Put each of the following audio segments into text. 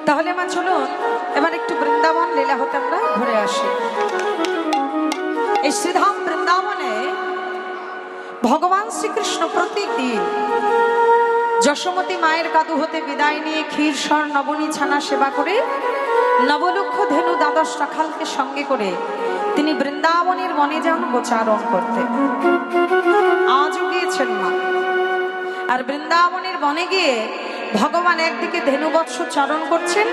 তাহলে মা চলুন এবার একটু বৃন্দাবন লীলা হতে আমরা ঘুরে আসি। এই শ্রীধাম বৃন্দাবনে ভগবান শ্রীকৃষ্ণ প্রতিদিন যশোমতী মায়ের কাদু হতে বিদায় নিয়ে ক্ষীর সর নবনী ছানা সেবা করে নবলক্ষ ধেনু দ্বাদশ রাখালকে সঙ্গে করে তিনি বৃন্দাবনের বনে যান গোচারণ করতে। আজও গিয়েছেন মা। আর বৃন্দাবনের বনে গিয়ে ভগবান একদিকে ধেনুবৎস চারণ করছেন,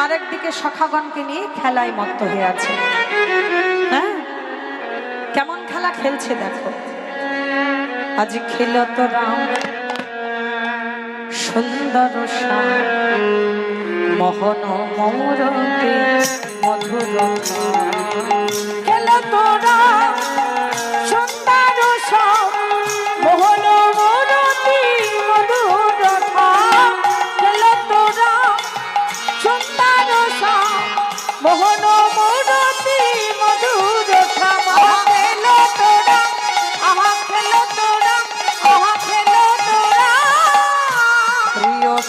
আর একদিকে সখাগণকে নিয়ে খেলায় মত্ত হয়ে আছে। হ্যাঁ, কেমন খেলা খেলছে দেখো। আজ খেলত রাম সুন্দর শ্যাম মোহন মৌরতে মধুর খেলত রাম সুন্দর শ্যাম মোহন মৌরতে মধুর খেলত রাম সুন্দর শ্যাম মোহন মৌরতে মধুর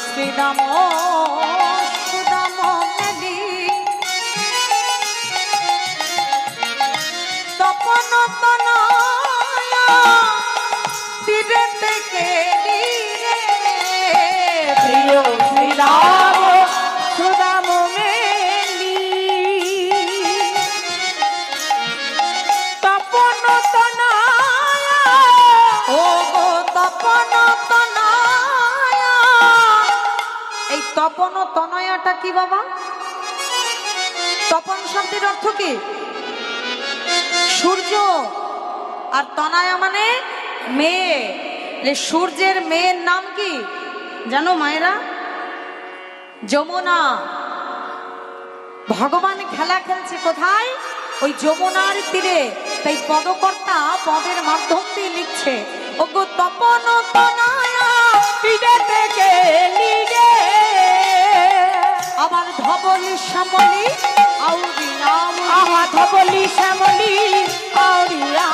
শ্রীরাম সুদাম মেলি তপন তনয়া তীরে থেকে প্রিয় শ্রীরাম সুদাম মেলি তপন তনয়া ও গো তপন তনয়া। এই তপন তনয়াটা কি বাবা? তপন শব্দের অর্থ কি? সূর্য। আর তনয়া মানে মেয়ে। সূর্যের মেয়ের নাম কি জানো মায়েরা? যমুনা। ভগবান খেলা খেলছে কোথায়? ওই যমুনার তীরে। তাই পদকর্তা পদের মাধ্যম দিয়ে লিখছে ওগো তপন তনয়া তীরে থেকে লিগে আমার ধবলি শ্যামলি আউরিয়া ধবলি শ্যামলি আউরিয়া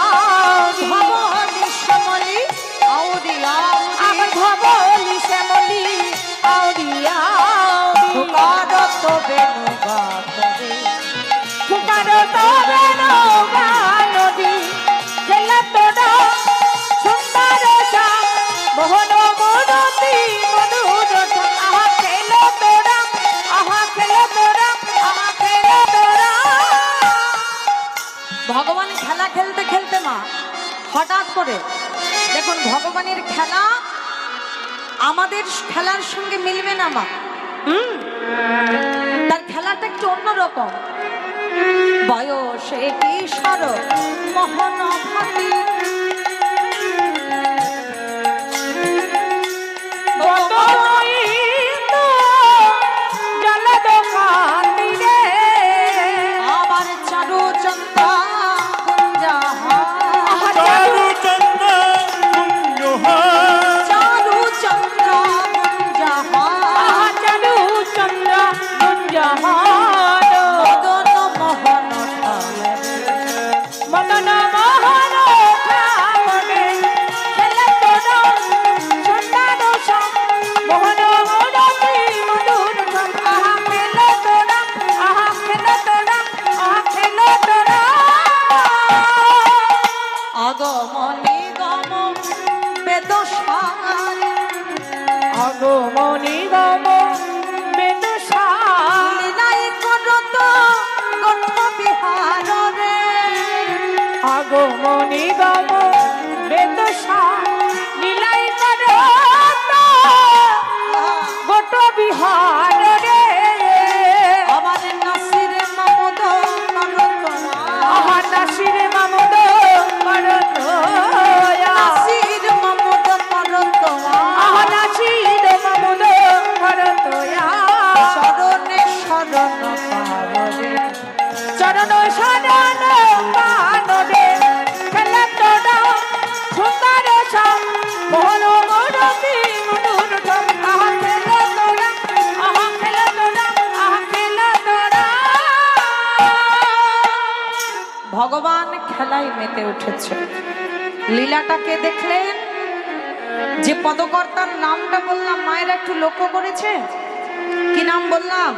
ধবলি শ্যামলি আউরিয়া আমার ধবলি শ্যামলি আউরিয়া পুকার তো বেনু গানদি পুকার তো বেনু গানদি খেলা তোরা সুন্দর শ্যাম মোহন মৌরতি মধুর আহা খেলো তোরা আহা খেলো তোরা আহা খেলো তোরা। ভগবান খেলা খেলতে খেলতে মা হঠাৎ করে দেখুন ভগবানের খেলা আমাদের খেলার সঙ্গে মিলবে না মা। তার খেলাটা একটু অন্যরকম। বয়সে কিশোর মোহন ভাতি আবার চারু চন্দ্রা চারু চন্দ্রা চারু চন্দ্রা মদন মোহন মদন মোহন আগমনি গম বেদসার আগমনি গম বেদসার লীলাই করত গঠ বিহার রে আগমনি গম বেদসার লীলাই করত গঠ বিহার রে আমার নাসির মামদ করত আমার নাসির মামদ করত নাসির মামদ করত আমার নাসির মামদ করত চরণে শরণ পাবরে চরণ শরণ পানরে খেলা তোরা সুন্দর শ্যাম মোহন মৌরতি মধুর আহা খেলা তোরা আহা খেলা তোরা আহা খেলা তোরা। ভগবান খেলায় মেতে উঠেছে। লীলাটাকে দেখলেন যে পদকর্তার নামটা বললাম মায়েরা একটু লক্ষ্য করেছে কি নাম বললাম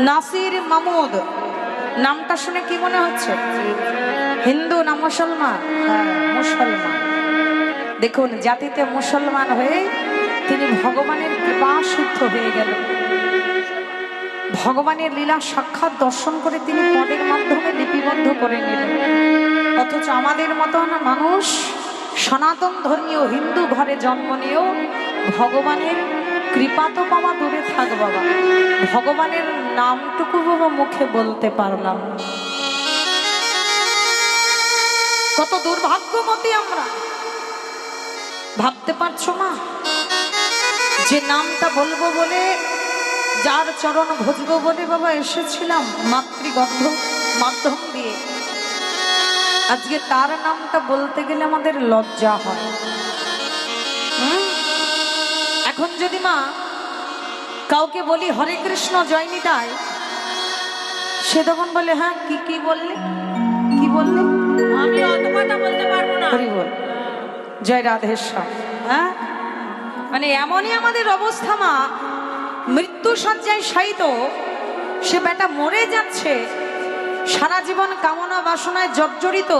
নাসির মামুদ নামটা শুনে কি মনে হচ্ছে? হিন্দু না মুসলমান? হ্যাঁ, মুসলমান। দেখুন, জাতিতে মুসলমান হয়ে তিনি ভগবানের কৃপা সিদ্ধ হয়ে গেল। ভগবানের লীলা সাক্ষাৎ দর্শন করে তিনি পদের মাধ্যমে লিপিবদ্ধ করে নিলেন। অথচ আমাদের মতন মানুষ সনাতন ধর্মীয় হিন্দু ঘরে জন্ম নিয়েও ভগবানের কৃপা তো পাওয়া দূরে থাক বাবা, ভগবানের নামটুকু বাবা মুখে বলতে পারলাম। কত দুর্ভাগ্যবতী আমরা, ভাবতে পারছো মা? যে নামটা বলবো বলে, যার চরণ ভজবো বলে বাবা এসেছিলাম মাতৃগন্ধ মাধ্যম দিয়ে, আজকে তার নামটা বলতে গেলে আমাদের লজ্জা হয়। এখন যদি মা কাউকে বলি হরে কৃষ্ণ জয় নিতাই, সে তখন বলে হ্যাঁ কি কি বললে, কি বললে? আমি অত কথা বলতে পারবো না। হরি বল, জয় রাধেশ্বর। হ্যাঁ, মানে এমনই আমাদের অবস্থা মা, মৃত্যু শয্যায় শায়িত সে বেটা মরে যাচ্ছে, সারা জীবন কামনা বাসনায় জর্জরিত,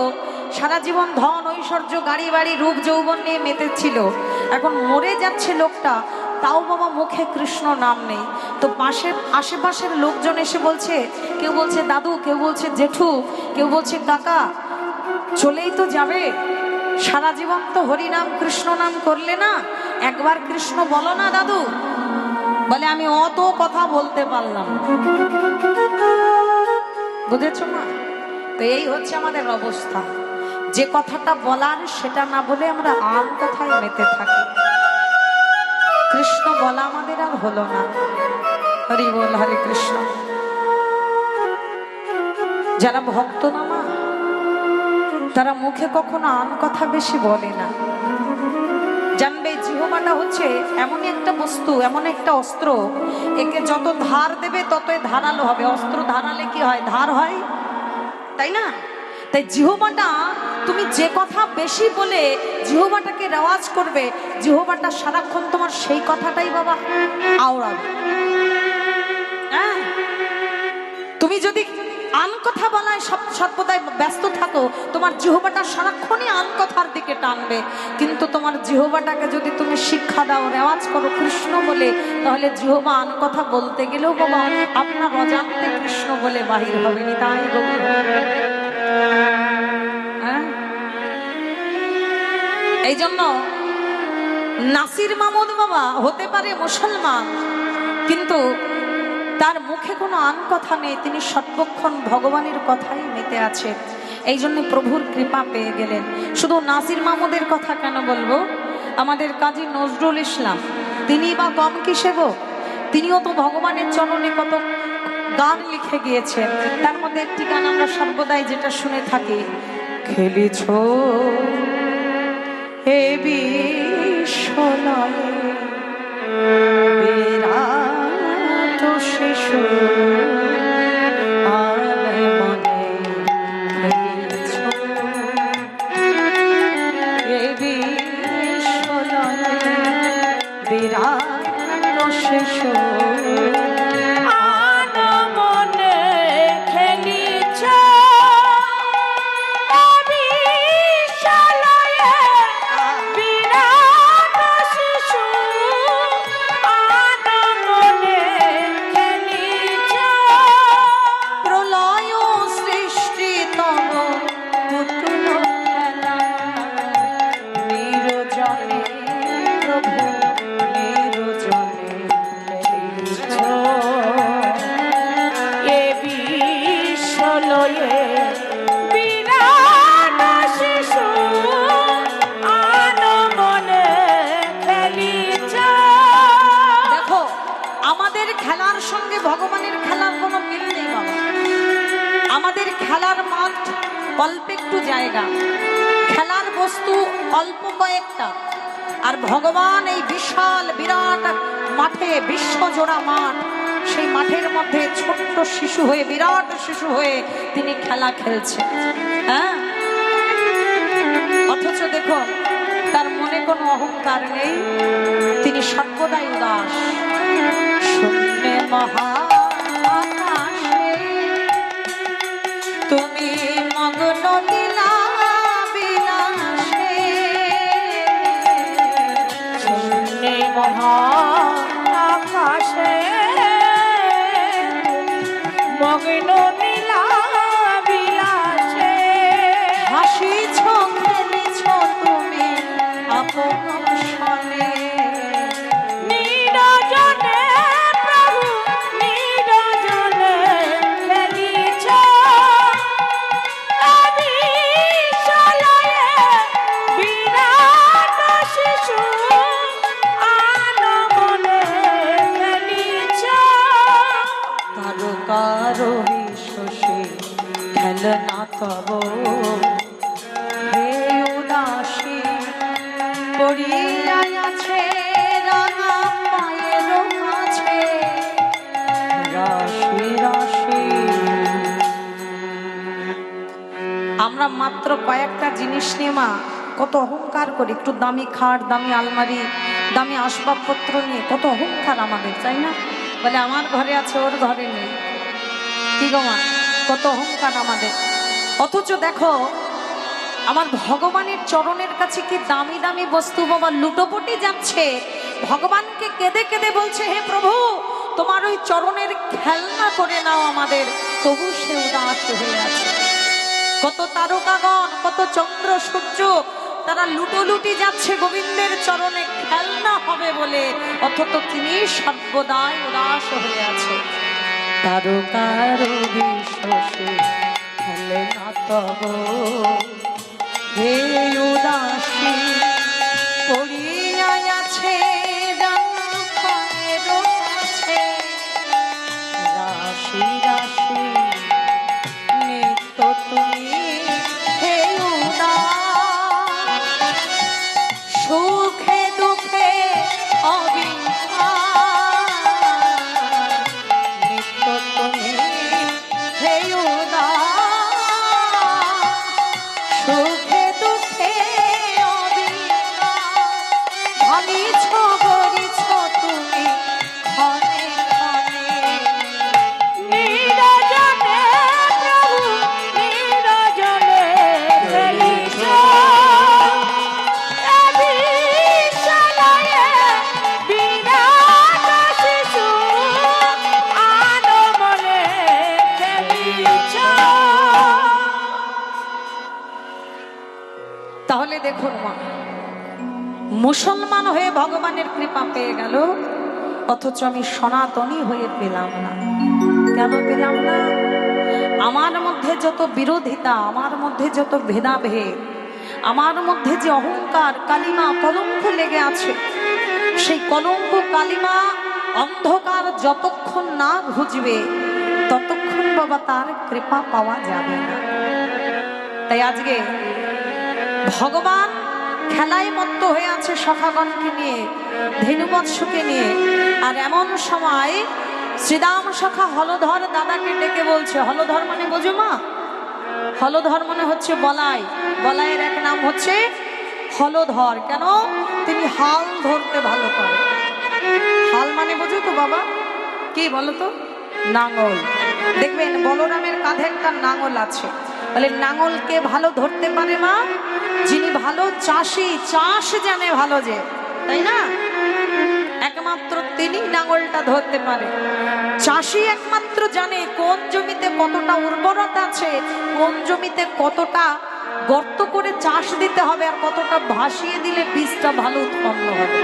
সারা জীবন ধন ঐশ্বর্য গাড়ি বাড়ি রূপ যৌবন নিয়ে মেতেছিল, এখন মরে যাচ্ছে লোকটা, তাও বাবা মুখে কৃষ্ণ নাম নেই। তো আশেপাশের লোকজন এসে বলছে, কেউ বলছে দাদু, কেউ বলছে জেঠু, কেউ বলছে কাকা, চলেই তো যাবে, সারা জীবন তো হরি নাম কৃষ্ণ নাম করলে না, একবার কৃষ্ণ বলো না দাদু। বলে আমি অত কথা বলতে পারলাম। বুঝেছো মা? তো এই হচ্ছে আমাদের অবস্থা, যে কথাটা বলার সেটা না বলে আমরা আম কথায় মেতে থাকি। কৃষ্ণ বলা আমাদের আর হলো না। হরি বল, হরে কৃষ্ণ। যারা ভক্ত না মা, তারা মুখে কখনো আম কথা বেশি বলে না। জানবে জিহ্বাটা হচ্ছে এমনই একটা বস্তু, এমন একটা অস্ত্র, একে যত ধার দেবে ততই ধারালো হবে। অস্ত্র ধারালে কি হয়? ধার হয়, তাই না? তাই জিহ্বাটা তুমি যে কথা বেশি বলে জিহ্বাটাকে রেওয়াজ করবে, জিহ্বাটা সারাক্ষণ তোমার সেই কথাটাই বাবা আওড়াবে। হ্যাঁ, তুমি যদি আন কথা বলায় সর্বদাই ব্যস্ত থাকো, তোমার জিহ্বাটা সারাক্ষণই আন কথার দিকে টানবে। কিন্তু তোমার জিহ্বাটাকে যদি তুমি শিক্ষা দাও, রেওয়াজ করো কৃষ্ণ বলে, তাহলে জিহ্বা আন কথা বলতে গেলেও বাবা আপনার অজান্তে কৃষ্ণ বলে বাহির হবে নি। তাই এই জন্য নাসির মামুদ বাবা হতে পারে মুসলমান, কিন্তু তার মুখে কোনো আন কথা নেই, তিনি সর্বক্ষণ ভগবানের কথাই মেতে আছে। এই জন্য প্রভুর কৃপা পেয়ে গেলেন। শুধু নাসির মামুদের কথা কেন বলবো, আমাদের কাজী নজরুল ইসলাম, তিনি বা কম কি সেবক? তিনিও তো ভগবানের চরণে কত গান লিখে গিয়েছেন। তার মধ্যে একটি গান আমরা সর্বদাই যেটা শুনে থাকি, খেলিছ হে বিশ্বলয়ে বিরাট শিশু আনে মনে, খেলিছ হে বিশ্বলয়ে বিরাট শিশু খেলার সঙ্গে ভগবানের খেলার কোনো মিল নেই বাবা। আমাদের খেলার মাঠ অল্প একটু জায়গা, খেলার বস্তু অল্প কয়েকটা, আর ভগবান এই বিশাল বিরাট মাঠে, বিশ্বজোড়া মাঠ, সেই মাঠের মধ্যে ছোট্ট শিশু হয়ে, বিরাট শিশু হয়ে তিনি খেলা খেলছেন। হ্যাঁ, অথচ দেখো তার মনে কোনো অহংকার নেই, তিনি সর্বদাই উদাস। শূন্য মহাকাশে তুমি মগ্ন লীলা বিলাসে শূন্যে মহাকাশে মগ্ন নীলা বিলাসে হাসিছ খেলিছ তুমি আপন সনে নিরজনে প্রভু নিরজনে খেলিছ বিশালয়ে বিরাট শিশু আনমনে খেলিছ কারো কারো বিশ্বসে খেলনা তব হে উদাসী পড়িয়া আছে রাঙা পায়ের কাছে রাশি রাশি। আমরা মাত্র কয়েকটা জিনিস নিয়ে মা কত অহংকার করি, একটু দামি খাট, দামি আলমারি, দামি আসবাবপত্র নিয়ে কত অহংকার আমাদের, তাই না? বলে আমার ঘরে আছে ওর ঘরে নেই, কি গো মা, কত অহংকার আমাদের। অথচ দেখো আমার ভগবানের চরণের কাছে কি দামি দামি বস্তু বাবা লুটোপুটি যাচ্ছে, ভগবানকে কেঁদে কেঁদে বলছে হে প্রভু তোমার ওই চরণের খেলনা করে নাও আমাদের, তবু সে উদাস হয়ে আছে। কত তারকাগণ, কত চন্দ্র সূর্য তারা লুটোলুটি যাচ্ছে গোবিন্দের চরণে খেলনা হবে বলে, অথচ তিনি সর্বদাই উদাস হয়ে আছে। তারকার বিশ্বসে খেলে না তব হে উদাসী পড়িয়া আছে রাঙা পায়ের কাছে রাশি রাশি নিত্য তুমি হে উদাস সুখে দুঃখে নিত্য তুমি হে উদাস সুখে দুঃখে ভালিছ গরিছ তুমি ক্ষণে ক্ষণে নিরজনে প্রভু নিরজনে খেলিছ বিশালয়ে বিরাট শিশু আনমনে খেলিছ। তাহলে দেখুন মা, মুসলমান হয়ে ভগবানের কৃপা পেয়ে গেল, অথচ আমি সনাতনী হয়ে পেলাম না। কেন পেলাম না? আমার মধ্যে যত বিরোধিতা, আমার মধ্যে যত ভেদাভেদ, আমার মধ্যে যে অহংকার কালিমা কলঙ্ক লেগে আছে, সেই কলঙ্ক কালিমা অন্ধকার যতক্ষণ না ঘুচবে ততক্ষণ বাবা তার কৃপা পাওয়া যাবে না। তাই আজকে ভগবান খেলায় মত্ত হয়ে আছে সখাগণকে নিয়ে, ধেনুবৎসকে নিয়ে, আর এমন সময় শ্রীরাম সখা হলধর দাদাকে ডেকে বলছে, হলধর মানে বোঝো মা? হলধর মানে হচ্ছে বলাই, বলাইয়ের এক নাম হচ্ছে হলধর। কেন? তিনি হাল ধরতে ভালো পারে। হাল মানে বোঝো তো বাবা? কি বলো তো? নাঙল। দেখবেন বলরামের কাঁধে একটা নাঙল আছে, বলে নাঙলকে ভালো ধরতে পারে মা? যিনি ভালো চাষি, চাষ জানে ভালো যে, তাই না? একমাত্র তিনি নাঙলটা ধরতে পারে। চাষি একমাত্র জানে কোন জমিতে কতটা উর্বরতা আছে, কোন জমিতে কতটা গর্ত করে চাষ দিতে হবে, আর কতটা ভাসিয়ে দিলে বীজটা ভালো উৎপন্ন হবে।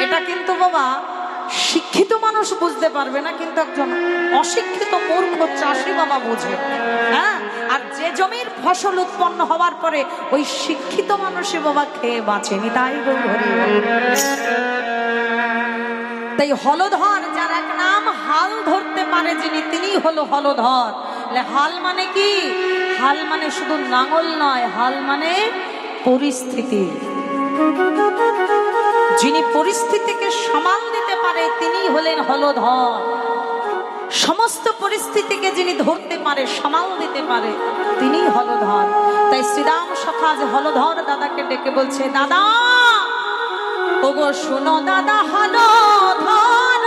এটা কিন্তু বাবা শিক্ষিত মানুষ বুঝতে পারবে না, কিন্তু একজন অশিক্ষিত মূর্খ চাষি বাবা বোঝে। হ্যাঁ, আর যে জমির ফসল উৎপন্ন হওয়ার পরে ওই শিক্ষিত মানুষই বাবা খেয়ে বাঁচেনি, তাই গৌরী। তাই হলধর, যার এক নাম হাল ধরতে পারে যিনি, তিনি হলো হলধর। হাল মানে কি? হাল মানে শুধু নাঙল নয়, হাল মানে পরিস্থিতি। যিনি পরিস্থিতিকে সামাল দিতে পারে তিনি হলেন হলধর। সমস্ত পরিস্থিতিকে যিনি ধরতে পারে, সামাল দিতে পারে, তিনি হলধর। তাই শ্রীরাম সখা যে হলধর দাদাকে ডেকে বলছে, দাদা ওগো শোনো দাদা হলধর,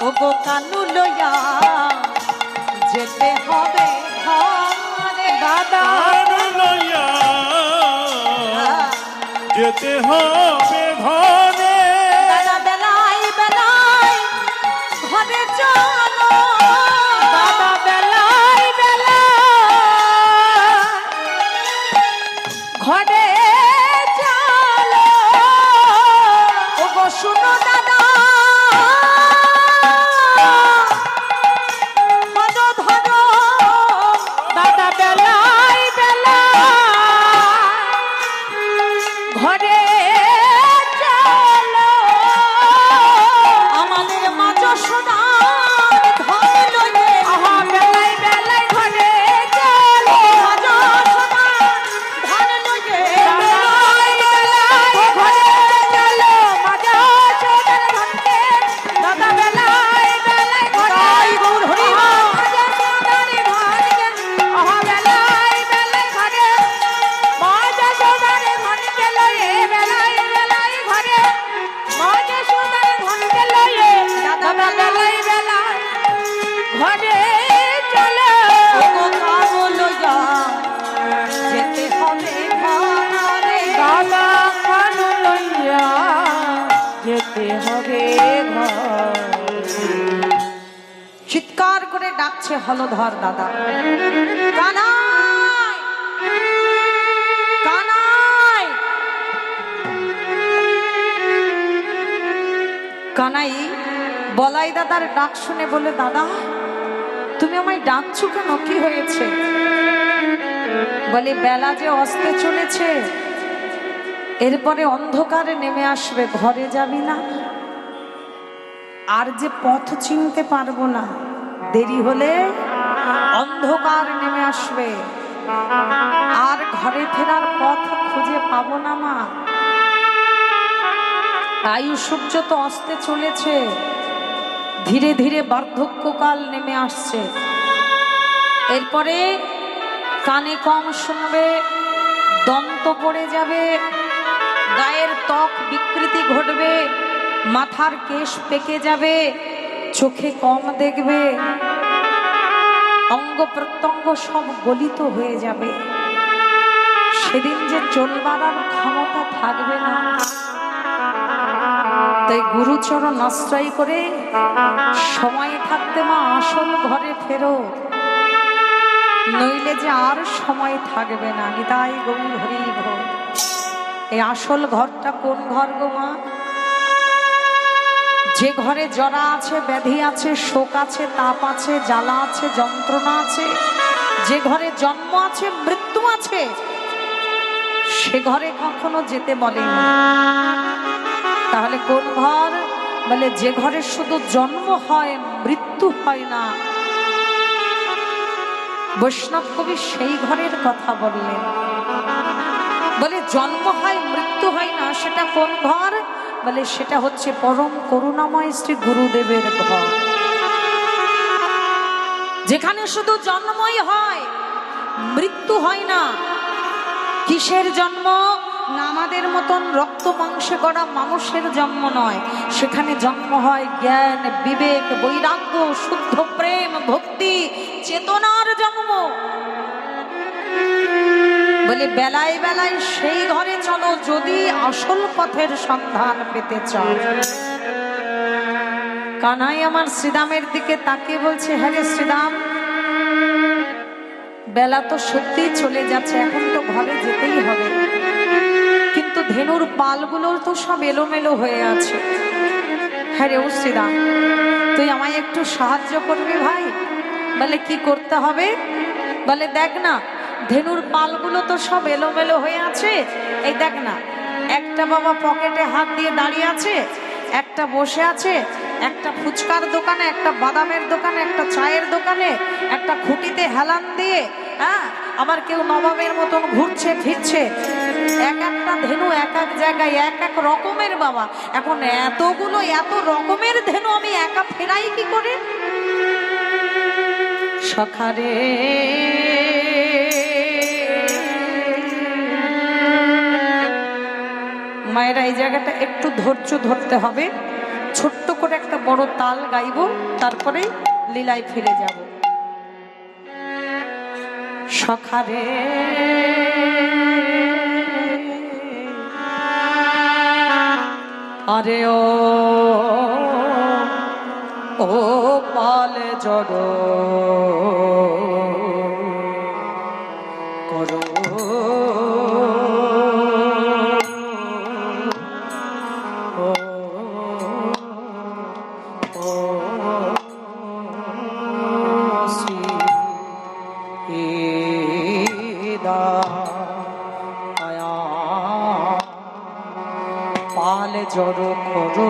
ও গো কানু লইয়া যেতে হবে ঘরে দাদা কানু লইয়া যেতে হবে ঘরে। দাদা বেলায় বেলায় ঘরে চলো দাদা বেলায় বেলায় ঘরে চলো ও গো শুনো দাদা ধরো ধরো দাদা বেলায় বেলায় ঘরে চলো আমাদের মাঝ সোনার ধন লইয়ে আহা বেলায় বেলায় ঘরে চলো মাঝ সোনার ধন লইয়ে বেলায় বেলায় ঘরে চলো মাজা সোনার ধনকে দাদা বেলায় বেলায় ঘরে জয় গৌর হরি বল। মাজা সোনার ধনকে আহা বেলায় বেলায় ঘরে মাজা সোনার ধনকে লয়ে বেলায় বেলায় ঘরে মাজা সোনার ধনকে লয়ে দাদা বেলায় বেলায় ঘরে চলো ও গো কানু লইয়া যেতে হবে ঘরে দাদা কানু লইয়া যেতে হবে চিৎকার করে ডাকছে হলধর দাদা কানাই কানাই কানাই বলাই দাদার ডাক শুনে বলে দাদা তুমি আমায় ডাকছো কেন কি হয়েছে বলে বেলা যে অস্তে চলেছে এরপরে অন্ধকারে নেমে আসবে ঘরে যাবি না আর যে পথ চিনতে পারবো না দেরি হলে অন্ধকার নেমে আসবে আর ঘরে ফেরার পথ খুঁজে পাবো না মা আয়ু সূর্য তো অস্তে চলেছে ধীরে ধীরে বার্ধক্যকাল নেমে আসছে এরপরে কানে কম শুনবে দন্ত পড়ে যাবে গায়ের ত্বক বিকৃতি ঘটবে মাথার কেশ পেকে যাবে চোখে কম দেখবে অঙ্গ প্রত্যঙ্গ সব গলিত হয়ে যাবে সেদিন যে চলবার আর ক্ষমতা থাকবে না তাই গুরুচরণ আশ্রয় করে সময় থাকতে মা আসল ঘরে ফেরো নইলে যে আর সময় থাকবে না নিতাই গৌর হরি বল। এই আসল ঘরটা কোন ঘর গো মা যে ঘরে জরা আছে ব্যাধি আছে শোক আছে তাপ আছে জ্বালা আছে যন্ত্রণা আছে যে ঘরে জন্ম আছে মৃত্যু আছে সে ঘরে কখনো যেতে বলেনি তাহলে কোন ঘর বলে যে ঘরে শুধু জন্ম হয় মৃত্যু হয় না বৈষ্ণব কবি সেই ঘরের কথা বললেন বলে জন্ম হয় মৃত্যু হয় না সেটা কোন ঘর বলে সেটা হচ্ছে পরম করুণাময় শ্রী গুরুদেবের ঘর যেখানে শুধু জন্মই হয় মৃত্যু হয় না কিসের জন্ম না আমাদের মতন রক্ত মাংসে গড়া মানুষের জন্ম নয় সেখানে জন্ম হয় জ্ঞান বিবেক বৈরাগ্য শুদ্ধ প্রেম ভক্তি চেতনার জন্ম বলে বেলায় বেলায় সেই ঘরে চলো যদি আসল পথের সন্ধান পেতে চাও কানাই আমার শ্রীদামের দিকে তাকিয়ে বলছে হ্যাঁ রে শ্রীদাম বেলা তো সত্যি চলে যাচ্ছে এখন তো ঘরে যেতেই হবে কিন্তু ধেনুর পালগুলোর তো সব এলোমেলো হয়ে আছে হ্যাঁ রে ও শ্রীরাম তুই আমায় একটু সাহায্য করবি ভাই বলে কি করতে হবে বলে দেখ না ধেনুর পালগুলো তো সব এলোমেলো হয়ে আছে এই দেখ না একটা বাবা পকেটে হাত দিয়ে দাঁড়িয়ে আছে একটা বসে আছে একটা ফুচকার দোকানে একটা বাদামের দোকানে একটা চায়ের দোকানে একটা খুঁটিতে হেলান দিয়ে হ্যাঁ আবার কেউ নবাবের মতন ঘুরছে ফিরছে এক একটা ধেনু এক এক জায়গায় এক এক রকমের বাবা এখন এতগুলো এত রকমের ধেনু আমি একা ফেরাই কি করে সখারে মায়েরা এই জায়গাটা একটু ধৈর্য ধরতে হবে ছোট্ট করে একটা বড় তাল গাইব, তারপরে লীলায় ফিরে যাব। সখারে আরে ও পাল জড় করো পাল জড় করো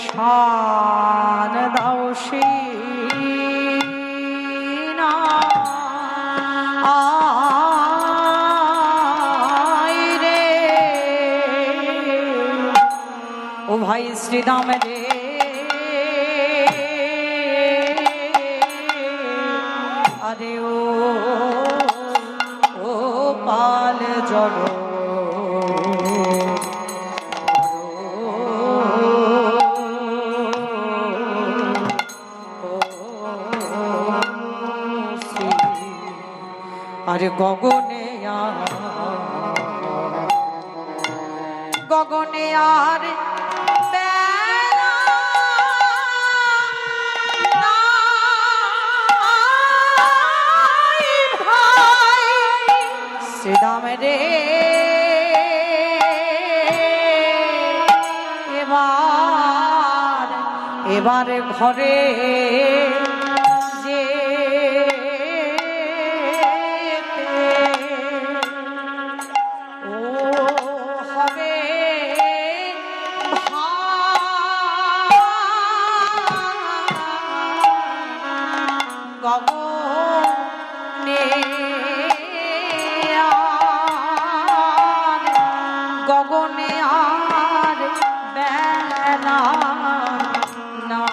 শান দাও সিনা আয় রে ও ভাই শ্রীরাম রে আরে ও পাল জড় আরে গগনে গগনে আর বেলা নাই ভাই শ্রীরাম রে এবার ঘরে যে গগনে আর বেলা না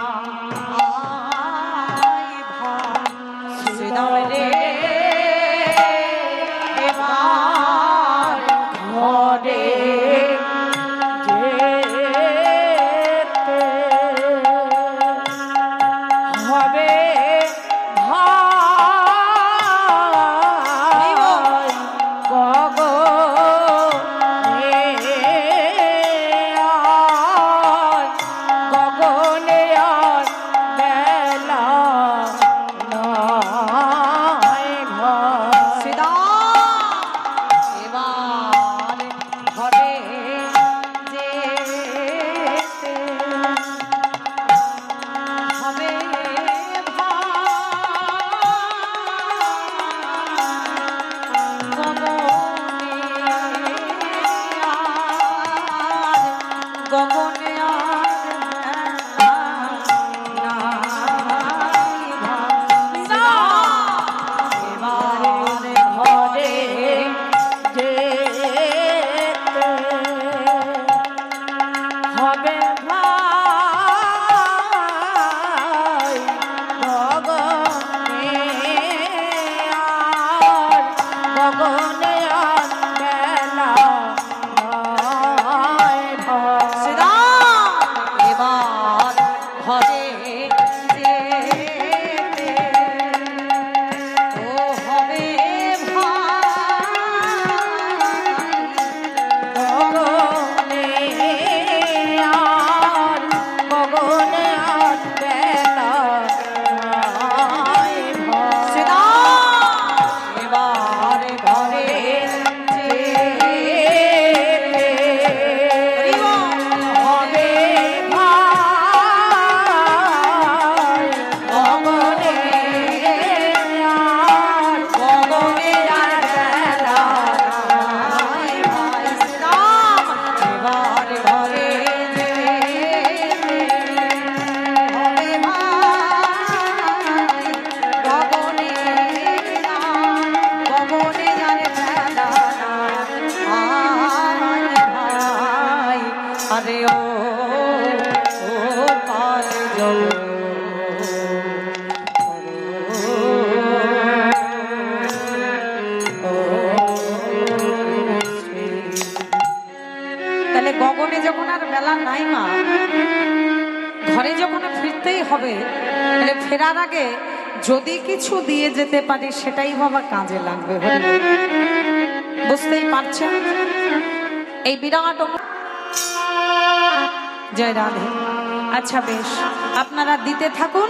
রে ও পাল জড় তাহলে গগনে যখন আর বেলা নাই মা, ঘরে যখন ফিরতেই হবে, তাহলে ফেরার আগে যদি কিছু দিয়ে যেতে পারি সেটাই বাবা কাজে লাগবে। বুঝতেই পারছেন এই বিরাট জয় রাধে। আচ্ছা বেশ, আপনারা দিতে থাকুন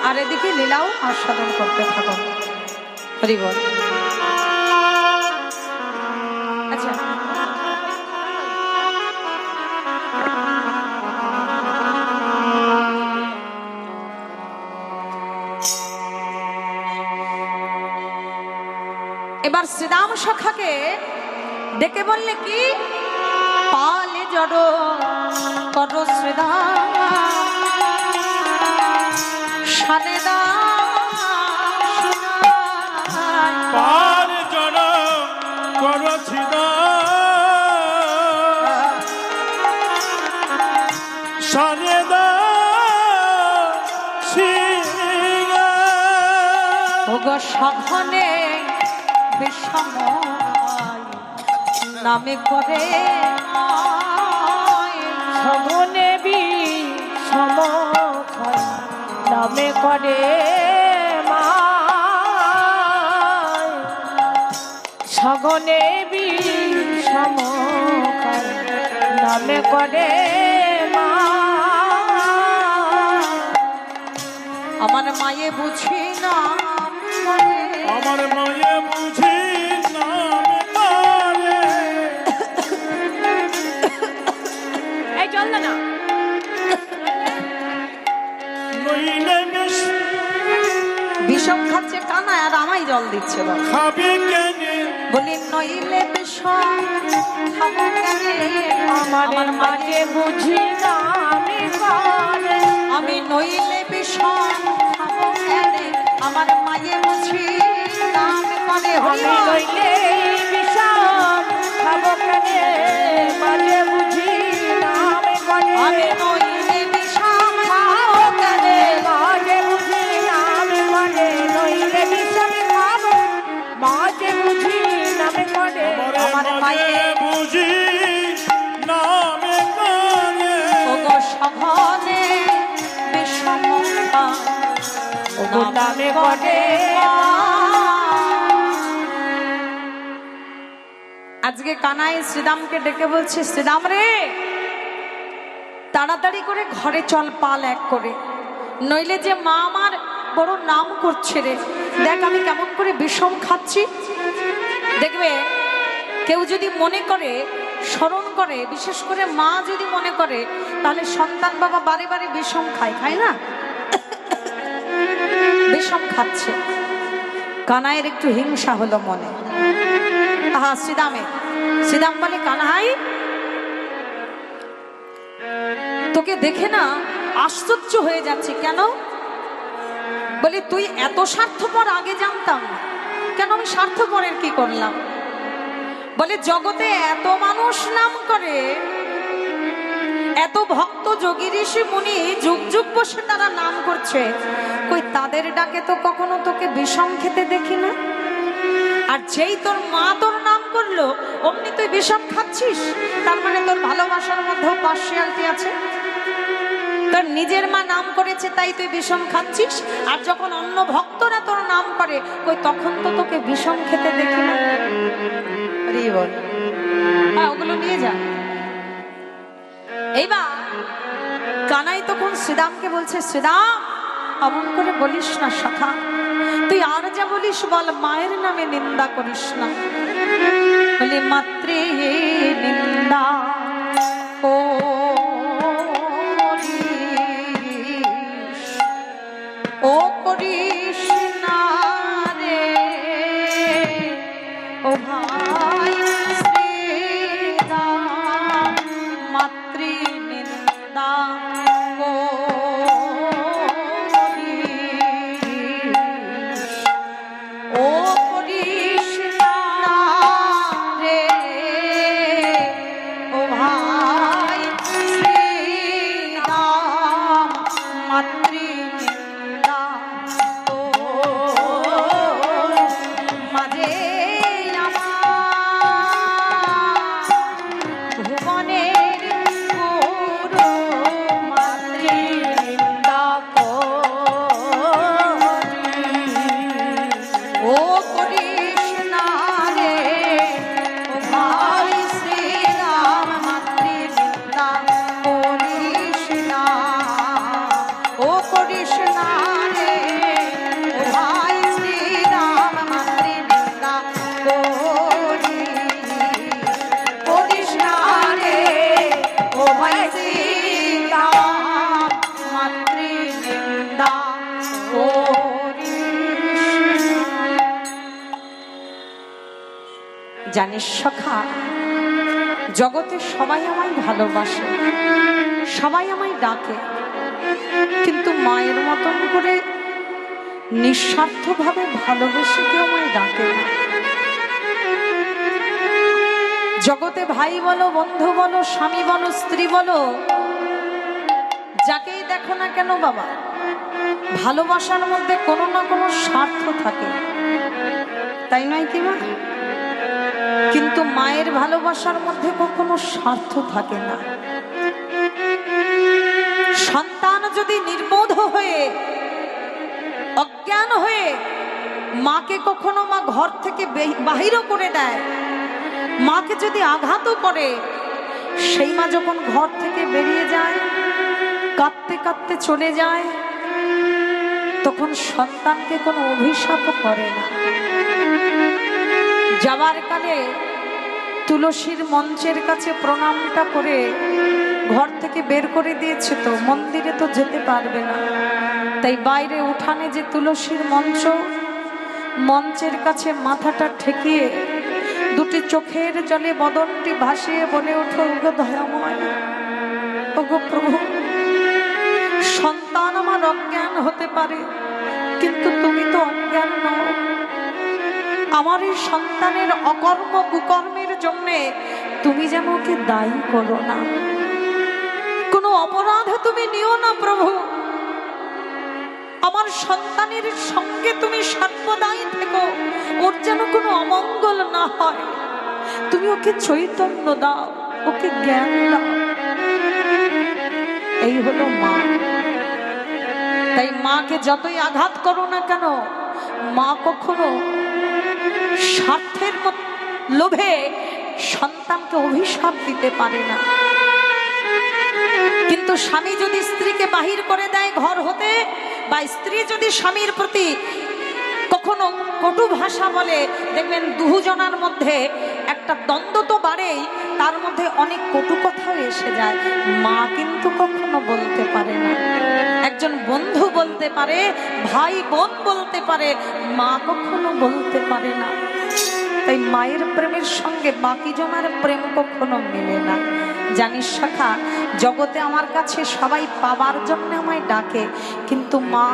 আর এদিকে লীলাও আস্বাদন করতে থাকুন। হরি বল। আচ্ছা এবার শ্রীরাম সখাকে ডেকে বললে কি, পালে জড় করো শ্রীরাম সানে দা পাল জড় করছি না সানে দা সিংহা ওগো সঘনে বিষম নামে করে সগনে বিষম নামে করে মায়, সগনে বিষম নামে করে মায়, আমার মায়ে বুঝি না আমার মায়ে বুঝি নাম পারে এই চল না নইলে বেশ বিষম খাচ্ছে কানা আর আমায় জল দিচ্ছে বাবা। খাবে কেনে বলি নইলে বিষম খাবো কেনে, আমার মাঝে বুঝি না আমি করে, আমি নইলে বিষম খাবো কেনে, আমার মায়ে বুঝি নাম করে। আমি লইলে বিষম খাবো কেনে, মাঝে বুঝি নাম করে, আমি নইলে বিষম খাবো কেনে, মাঝে বুঝি নাম করে, লইলে বিষম খাবো মাঝে বুঝি নাম করে, আমার মায়ে বুঝি নামে কানে ওগো সঘনে বিষম নামে করে। আজকে কানাই শ্রীরামকে ডেকে বলছে, শ্রীরাম রে তাড়াতাড়ি করে ঘরে চল পাল এক করে, নইলে যে মা আমার বড় নাম করছে রে। দেখ আমি কেমন করে বিষম খাচ্ছি। দেখবে কেউ যদি মনে করে স্মরণ করে, বিশেষ করে মা যদি মনে করে, তাহলে সন্তান বাবা বারে বারে বিষম খায়, খায় না? বিষম খাচ্ছে। কানাইয়ের একটু হিংসা হলো মনে। আহা শ্রীরাম বলে, কানাই তোকে দেখে না আশ্চর্য হয়ে যাচ্ছে। কেন? বলি তুই এত স্বার্থপর আগে জানতাম না। কেন আমি স্বার্থপরের কি করলাম? বলে জগতে এত মানুষ নাম করে, এত ভক্ত যোগী ঋষি মুনি যুগ যুগ বসে তারা নাম করছে, কই তাদের ডাকে তো কখনো তোকে বিষম খেতে দেখি না। আর যেই তোর মা তোর নাম করলো অমনি তুই বিষম খাচ্ছিস, তার মানে তোর ভালোবাসার মধ্যেও পার্সিয়ালিটি আছে। তোর নিজের মা নাম করেছে তাই তুই বিষম খাচ্ছিস, আর যখন অন্য ভক্তরা তোর নাম করে কই তখন তো তোকে বিষম খেতে দেখি না। হ্যাঁ ওগুলো নিয়ে যা। এইবার কানাই তখন শ্রীরামকে বলছে, শ্রীরাম অমন করে বলিস না সখা, তুই আর যা বলিস বল, মায়ের নামে নিন্দা করিস না। বলি মাতৃ নিন্দা ও করিস না রে ও ভাই শ্রীরাম, মাতৃ নিন্দা ও করিস না রে ও জানিস সখা, জগতে সবাই আমায় ভালোবাসে, সবাই আমায় ডাকে, কিন্তু মায়ের মতন করে নিঃস্বার্থভাবে ভালোবেসে কেউ আমায় ডাকে না। জগতে ভাই বলো, বন্ধু বলো, স্বামী বলো, স্ত্রী বলো, যাকেই দেখো না কেন বাবা, ভালোবাসার মধ্যে কোনো না কোনো স্বার্থ থাকে, তাই নয় কি মা? কিন্তু মায়ের ভালোবাসার মধ্যে কখনো স্বার্থ থাকে না। সন্তান যদি নির্বোধ হয়ে, অজ্ঞান হয়ে মাকে কখনো মা ঘর থেকে বাহিরও করে দেয়, মাকে যদি আঘাতও করে, সেই মা যখন ঘর থেকে বেরিয়ে যায়, কাঁদতে কাঁদতে চলে যায়, তখন সন্তানকে কোনো অভিশাপও করে না। যাবার কালে তুলসীর মঞ্চের কাছে প্রণামটা করে ঘর থেকে বের করে দিয়েছে, তো মন্দিরে তো যেতে পারবে না, তাই বাইরে উঠানে যে তুলসীর মঞ্চ, মঞ্চের কাছে মাথাটা ঠেকিয়ে দুটি চোখের জলে বদনটি ভাসিয়ে বলে ওঠো, ওগো দয়াময়, ওগো প্রভু, সন্তান আমার অজ্ঞান হতে পারে, কিন্তু তুমি তো অজ্ঞান নও। আমার এই সন্তানের অকর্ম কুকর্মের জন্য তুমি যেন ওকে দায়ী করো না, কোনো অপরাধ তুমি নিও না প্রভু। আমার সন্তানের সঙ্গে তুমি সর্বদাই থেকো, ওর যেন কোনো অমঙ্গল না হয়। তুমি ওকে চৈতন্য দাও, ওকে জ্ঞান দাও। এই হলো মা। তাই মাকে যতই আঘাত করো না কেন, মা কখনো স্বার্থের লোভে সন্তানকে অভিশাপ দিতে পারে না। কিন্তু স্বামী যদি স্ত্রীকে বাহির করে দেয় ঘর হতে, বা স্ত্রী যদি স্বামীর প্রতি কখনো কটু ভাষা বলে, দেখবেন দুজনের মধ্যে একটা দ্বন্দ্ব তো বাড়েই, তার মধ্যে অনেক কটু কথাও এসে যায়। মা কিন্তু কখনো বলতে পারে না। একজন বন্ধু বলতে পারে, ভাই বোন বলতে পারে, মা কখনো বলতে পারে না। তাই মায়ের প্রেমের সঙ্গে বাকি জনের প্রেম কখনো মেলে না। জানিস সখা, জগতে আমার কাছে সবাই পাবার জন্য আমায় ডাকে, কিন্তু মা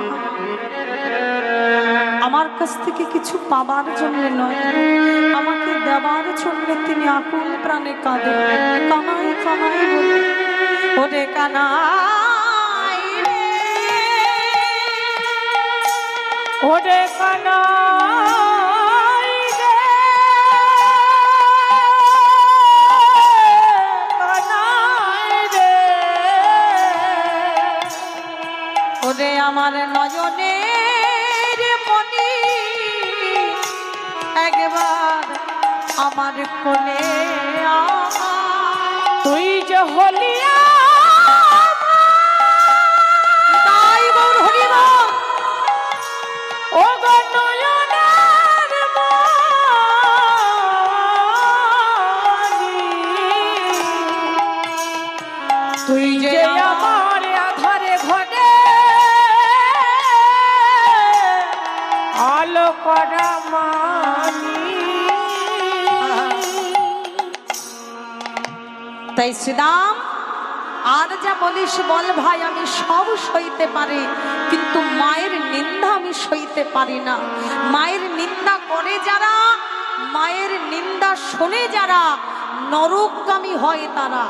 আমার কাছ থেকে কিছু পাবার জন্য নয়, আমাকে দেবার জন্য তিনি আকুল প্রাণে কাঁদে। কানাই কানাই বলে, ওরে কানাই রে, ওরে কানাই রে, কানাই রে, ওরে আমার নয়নের মনি, একবার আমার কোলে তুই যে হলিয়া তাই গৌর হরিবল। ও গো নয়নের মনি, তুই যে আমার আধারে ঘরে আলো করা মানি। তাই শ্রীরাম, আর যা বলিস বল ভাই, আমি সব সইতে পারি, কিন্তু মায়ের নিন্দা আমি সইতে পারি না। মায়ের নিন্দা করে যারা, মায়ের নিন্দা শুনে যারা, নরকগামী হয় তারা।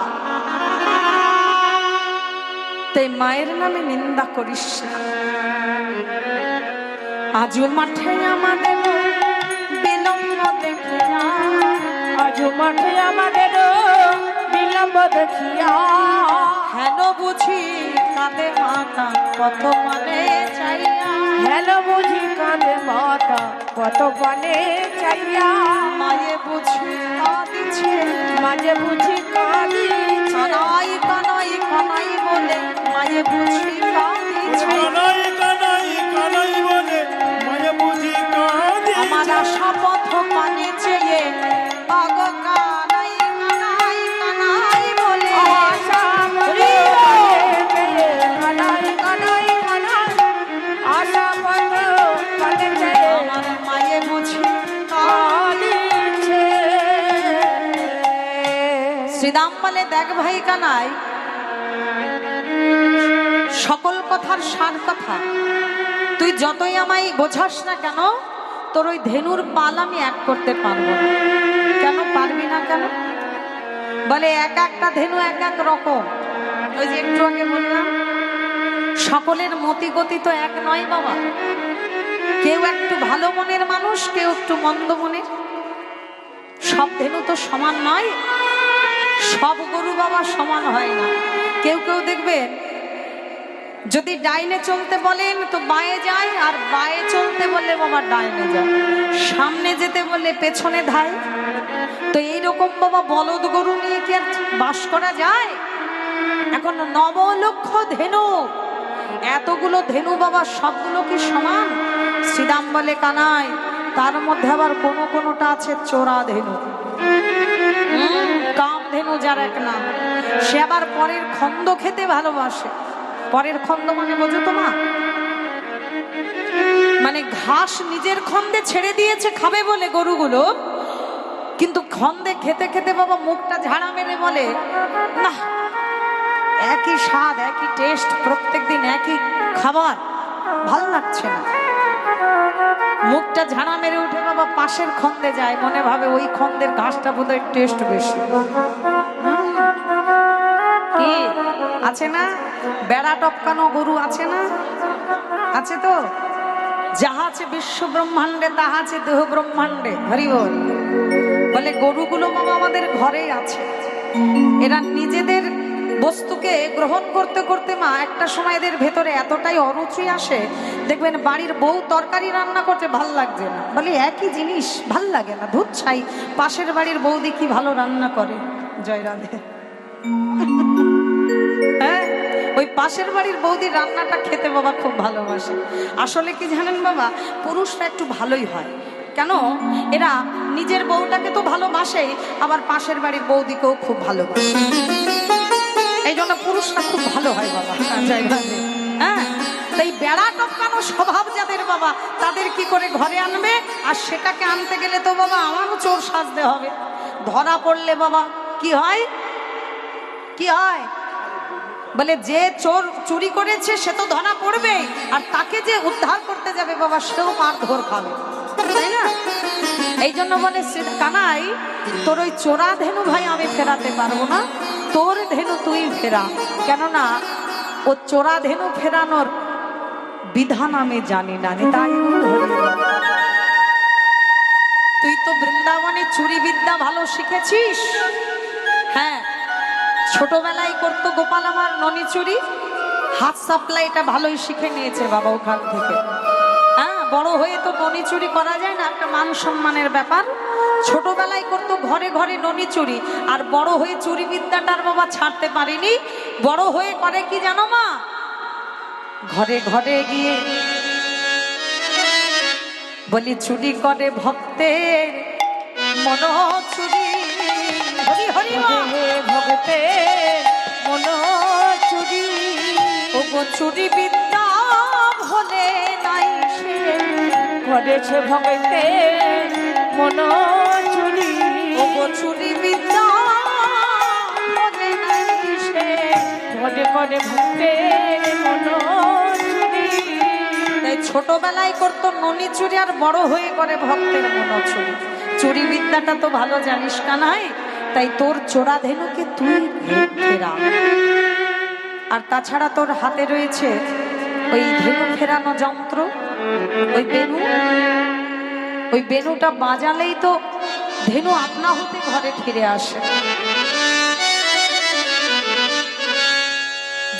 তাই মায়ের নামে নিন্দা করিস না। আজও মাঠে আমাদের বিলম্ব দেখিয়া, আজও মাঠে আমাদের বিলম্ব দেখিয়া, হেন বুঝি কাঁদে মাতা কত মানে চাইয়া। হেন বুঝি কাঁদে মাতা কত পানে চাইয়া, মায়ে বুঝি কাঁদিছে, মাঝে বুঝি কাঁদিছে, কানাই কানাই কানাই বলে মায়ে বুঝি কাঁদিছে। কানাই কানাই কানাই বলে মায়ে বুঝি কাঁদিছে। আমার আশা পথ পানে চেয়ে আগো কানাই কানাই কানাই বলে আশা মনে পেয়ে কানাই কানাই কানাই, আশা পথ পানে চেয়ে আমার মায়ে বুঝি কাঁদিছে। দেখ ভাই কানাই, সকল কথার সার কথা, তুই যতই আমায় বোঝাস না কেন, তোর ওই ধেনুর পাল আমি এক করতে পারবো না। কেন পারবি না কেন? বলে এক একটা ধেনু এক এক রকম। ওই যে একটু আগে বললাম, সকলের মতি গতি তো এক নয় বাবা। কেউ একটু ভালো মনের মানুষ, কেউ একটু মন্দ মনের। সব ধেনু তো সমান নয়, সব গরু বাবা সমান হয় না। কেউ কেউ দেখবেন যদি ডাইনে চলতে বলেন তো বাঁয়ে যায়, আর বাঁয়ে চলতে বললে বাবা ডাইনে যায়, সামনে যেতে বললে পেছনে ধায়। তো এইরকম বাবা বলদ গরু নিয়ে কি আর বাস করা যায়? এখন 9 লক্ষ ধেনু, এতগুলো ধেনু বাবা সবগুলো কি সমান? শ্রীদাম বলে কানাই, তার মধ্যে আবার কোনোটা আছে চোরা ধেনু। কাম ধেনু যার এক নাম, সে আবার পরের খন্দ খেতে ভালোবাসে। পরের খন্দ মানে বোঝো তো মা? মানে ঘাস নিজের খন্দে ছেড়ে দিয়েছে খাবে বলে গরুগুলো, কিন্তু খন্দে খেতে খেতে বাবা মুখটা ঝাড়া মেরে বলে, না একই স্বাদ একই টেস্ট, প্রত্যেকদিন একই খাবার, ভালো লাগছে না। মুখটা ঝাড়া মেরে উঠে বাবা পাশের খন্দে যায়, মনে ভাবে ওই খন্দের ঘাসটা বোধহয় টেস্ট বেশি। কি আছে না বেড়া টপকানো গরু আছে না? আছে তো। যাহা আছে বিশ্ব ব্রহ্মাণ্ডে তাহা আছে দেহ ব্রহ্মাণ্ডে। হরি বল। বলে গরুগুলো বাবা আমাদের ঘরেই আছে, এরা নিজেদের বস্তুকে গ্রহণ করতে করতে মা একটা সময় এদের ভেতরে এতটাই অরুচি আসে, দেখবেন বাড়ির বউ তরকারি রান্না করতে ভাল লাগছে না, বলে একই জিনিস ভাল লাগে না, দুধ ছাই। পাশের বাড়ির বৌদি কি ভালো রান্না করে, জয় রাধে। হ্যাঁ, ওই পাশের বাড়ির বৌদির রান্নাটা খেতে বাবা খুব ভালোবাসে। আসলে কি জানেন বাবা, পুরুষরা একটু ভালোই হয়। কেন? এরা নিজের বউটাকে তো ভালোবাসে, আবার পাশের বাড়ির বৌদিকেও খুব ভালোবাসে। এই জন্য পুরুষরা খুব ভালো হয় বাবা। হ্যাঁ, তাই বেড়া টপকানো স্বভাব যাদের বাবা, তাদের কি করে ঘরে আনবে? আর সেটাকে আনতে গেলে তো বাবা আমারও চোর সাজতে হবে। ধরা পড়লে বাবা কি হয়? কি হয়? বলে যে চোর চুরি করেছে সে তো ধরা পড়বে, আর তাকে যে উদ্ধার করতে যাবে বাবা সেও মারধর খাবে, তাই না? এই জন্য বলে কানাই, তোর ওই চোরা ধেনু ভাই আমি ফেরাতে পারবো না, তোর ধেনু তুই ফেরা। কেননা ও চোরা ধেনু ফেরানোর বিধান আমি জানি না। তাই তুই তো বৃন্দাবনে চুরি বিদ্যা ভালো শিখেছিস। হ্যাঁ, ছোটবেলায় করতো গোপাল আমার ননি চুরি, হাত সাপ্লাইটা ভালোই শিখে নিয়েছে বাবা ওখান থেকে। হ্যাঁ, বড় হয়ে তো ননি চুরি করা যায় না, একটা মান সম্মানের ব্যাপার। ছোটবেলায় করতো ঘরে ঘরে ননি চুরি, আর বড় হয়ে চুরি বিদ্যাটার বাবা ছাড়তে পারেনি। বড় হয়ে করে কি জানো মা? ঘরে ঘরে গিয়ে বলি চুরি করে ভক্তের মন চুরি। হরি হরি ভক্তের মন চুরি, ওগো চুরি বিদ্যা ভোলে নাই সে, করেছে ভক্তের মন চুরি। ওগো চুরি বিদ্যা ভোলে নাই সে, করে করে ভক্তের মন চুরি। তাই ছোটবেলায় করতো ননি চুরি, আর বড় হয়ে করে ভক্তের মন চুরি। চুরি বিদ্যাটা তো ভালো জানিস কানাই, তাই তোর চোরা ধেনুকে তুই ফেরা। আর তাছাড়া তোর হাতে রয়েছে ওই ধেনু ফেরানো যন্ত্র, ওই বেনু। ওই বেনুটা বাজালেই তো ধেনু আপনা হতে ঘরে ফিরে আসে।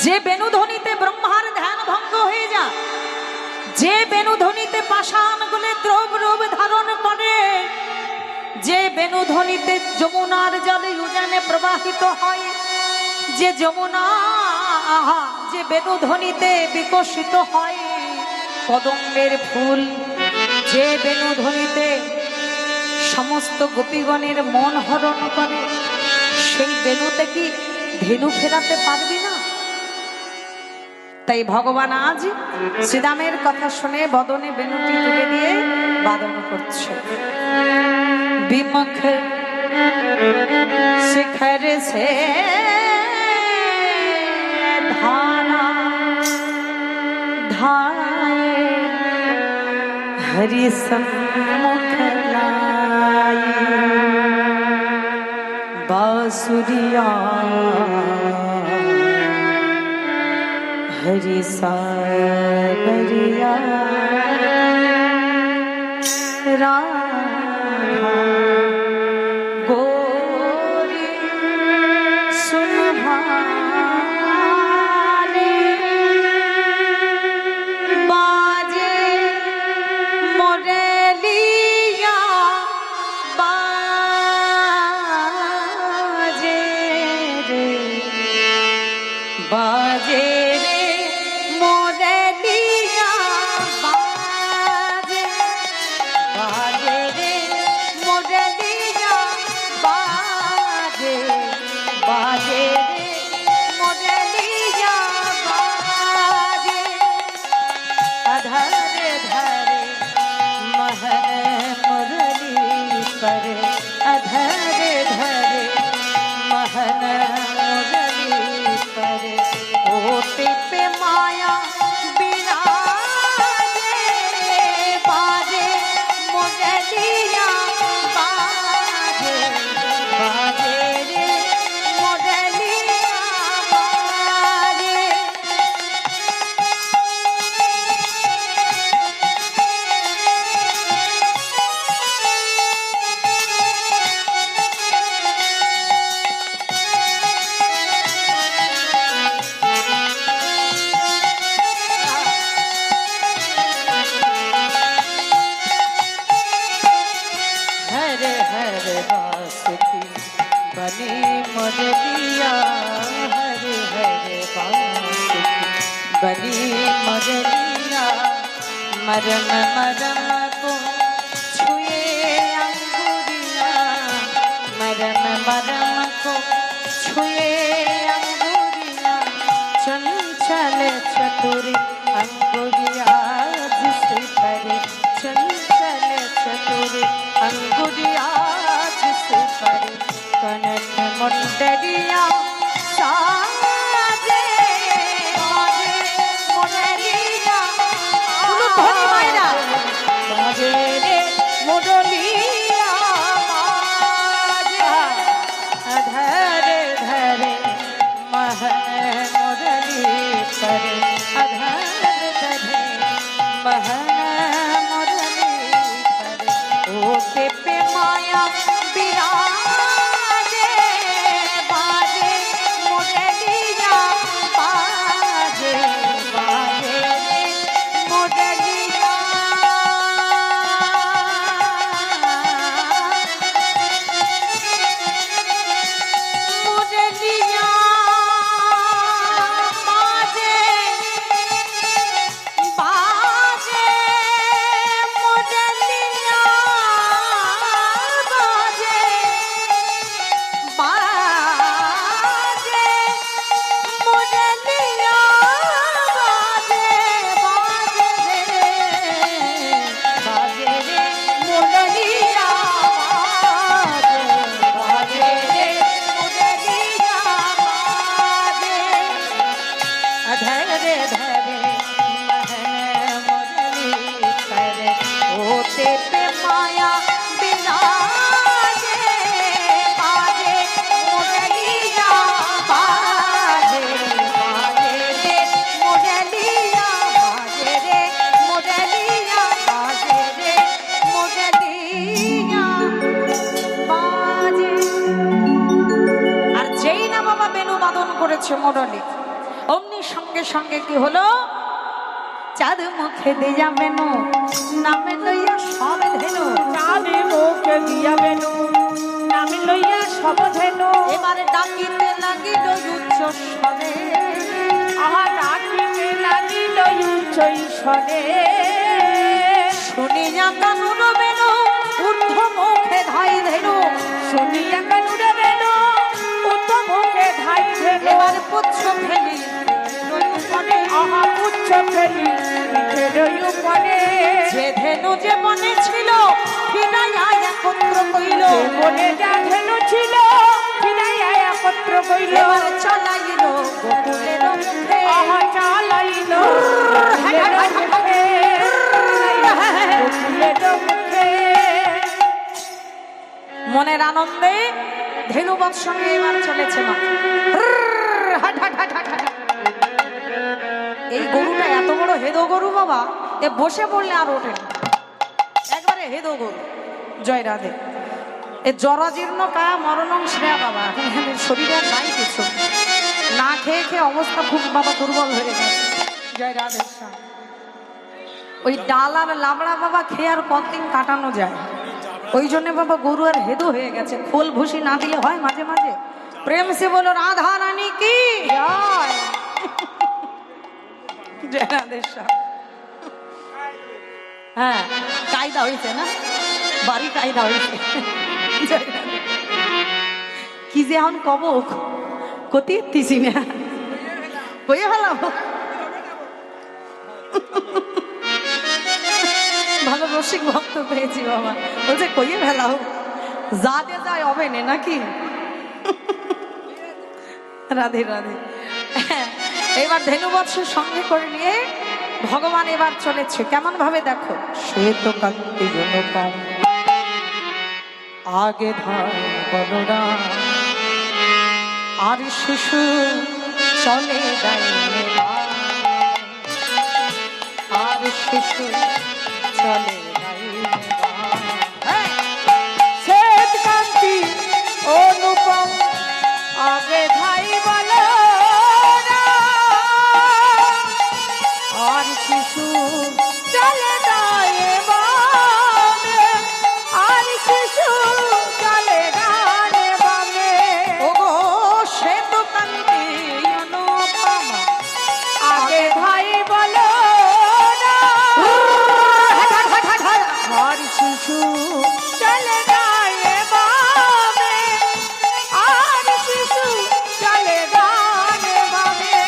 যে বেনু ধ্বনিতে ব্রহ্মার ধ্যান ভঙ্গ হয়ে যায়, যে বেনু ধ্বনিতে পাষাণগুলো দ্রব রূপ ধারণ করে, যে বেনু ধ্বনিতে যমুনার জল উজানে প্রবাহিত হয়, যে যমুনা যে বেনু ধ্বনিতে বিকশিত হয় কদম্বের ফুল, যে বেনু ধ্বনিতে সমস্ত গোপীগণের মন হরণ করে, সেই বেনুতে কি ধেনু ফেরাতে পারবি না? তাই ভগবান আজ শ্রীরামের কথা শুনে বদনে বেনুটি তুলে দিয়ে বাদন করছে। বিমুখ शिखर से धारा धाये हरि सम्मुख लाई बांसुरिया हरि सागरिया राधा गोरी सुन भाने बाजे मुरलिया बाजे रे बाजे रे मुरलिया बाजे बाजे रे मुरलिया बाजे बाजे रे मुरलिया बाजे अधरे धरे महन मुरली पर अधरे धरे महन मुरली पर ओटे पे माया बिराजे बाजे मुरलिया बाजे बाजे रे मुरलिया बाजे हरे हरे बांसुरी बनी मुरलिया हरे हरे बांसुरी बनी मुरलिया मरम मरम को छुए अंगुरिया मरम मरम को छुए अंगुरिया चंचल चतुरी अंगुरिया जिस पर चंचल चतुरी अंगुरिया जिस पर कनक मुंडरिया साजे बाजे मुरलिया धनी मायरा बाजे रे मुरलिया बाजे अधरे धरे महन मुरली पर अधर धरे महन मुरली पर ओटे पे माया बिराजे बाजे मुरलिया बाजे बाजे रे मुरलिया मुरलिया बाजे बाजे मुरलिया बाजे बाजे मुरलिया बाजे बाजे रे बाजे रे मुरलिया बाजे बाजे रे मुरलिया बाजे अधरे धरे महन मुरली पर होते पे माया बिराजे बाजे मुरलिया बाजे बाजे रे मुरलिया बाजे रे मुरलिया बाजे रे मुरलिया বাজে আর যেই না বাবা বেনু বাদন করেছে মুরলি অমনি সঙ্গে সঙ্গে কি হলো চাঁদ মুখে দেয়া বেনু নামে লইয়া সব ধেনু চাঁদ মুখে দিয়া বেনু নাম লইয়া সব ধেনু এবারে ডাকিতে লাগিল উচ্চ স্বরে আহা ডাকিতে লাগিল উচ্চৈ স্বরে শুনিয়া কানুর বেনু ঊর্ধ্ব মুখে ধাই ধেনু শুনিয়া কানুরে বেনু উত্ত মুখে ধাই ধেনু এবার পুচ্ছ ফেলি পরে আহা পুচ্ছ ফেলি পিঠে রইউ পরে যে ধেনু যে মনে ছিল ফিরাইয়া একত্র কইল বনে যা ধেনু ছিল ফিরাইয়া একত্র কইল এবার চলাইল গোকুলের মুখে আহা চালাইল গোকুলের মুখে গোকুলের মুখে মনের আনন্দে ধেনু বৎস নিয়ে এবার চলেছে মা হাট হাট হাট হাট হাট। এই গরুটা এত বড় হেদো গরু বাবা, এ বসে পড়লে আর ওঠে না, একবারে হেদো গরু। জয় রাধে। এ জরাজীর্ণ কায়া মরণং শ্রেয়া বাবা, এখানে শরীরে আর নাই কিছু, না খেয়ে খেয়ে অবস্থা খুব বাবা দুর্বল হয়ে গেছে। জয় রাধে। ওই ডাল আর লাবড়া বাবা খেয়ে আর কতদিন কাটানো যায়, ওই জন্য বাবা গরু আর হেদো হয়ে গেছে। খোল ভুসি না দিলে হয় মাঝে মাঝে। প্রেম সে বলো রাধা রানী কি জয়। জয় রাধে। হ্যাঁ কায়দা হয়েছে না, বাড়ি কায়দা হয়েছে। জয় রাধে। কি যে এখন কব কতি তিসি না কইয়ে ফেলাম। ভালো রসিক ভক্ত পেয়েছি বাবা, বলছে কইয়ে ফেলাও, যা দে যায় হবে না নাকি। রাধে রাধে। এবার ধেনু বৎসের সঙ্গে করে নিয়ে ভগবান এবার চলেছে কেমন ভাবে দেখো। শ্বেত কান্তি জনকম আগে ধার বলরা আর শিশু চলে যাইলে আর শিশু চলে শ্বেত কান্তি অনুপম আগে ধাই বলো না, আর শিশু চলে গায়ে বামে, আর শিশু চলে গানে বামে। ওগো শ্বেত কান্তি অনুপম আগে ধাই বলো না, আর শিশু চলে গায়ে বামে, আর শিশু চলে গানে বামে।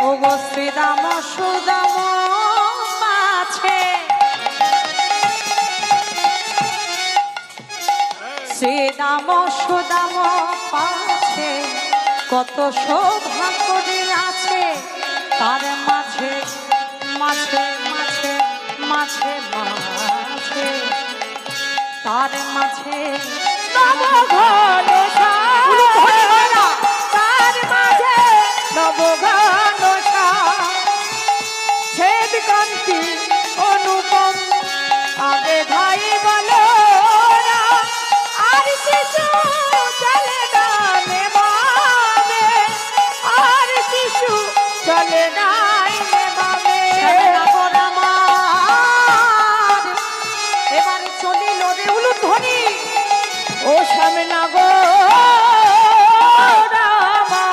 ওগো শ্রীদাম সুদাম মাছে শ্রীদাম সুদাম পাছে কত শোভা করে আছে, তার মাঝে মাঝে মাঝে মাঝে মাঝে তার মাঝে নবঘন তার মাঝে নবঘন শ্বেত কান্তি অনুপম আগে ধাই বলো না, আর শিশু চলে গানে বামে, আর শিশু চলে গানে বামে। এবারে চলিল রে উলুধ্বনি ও সামনা গো রামা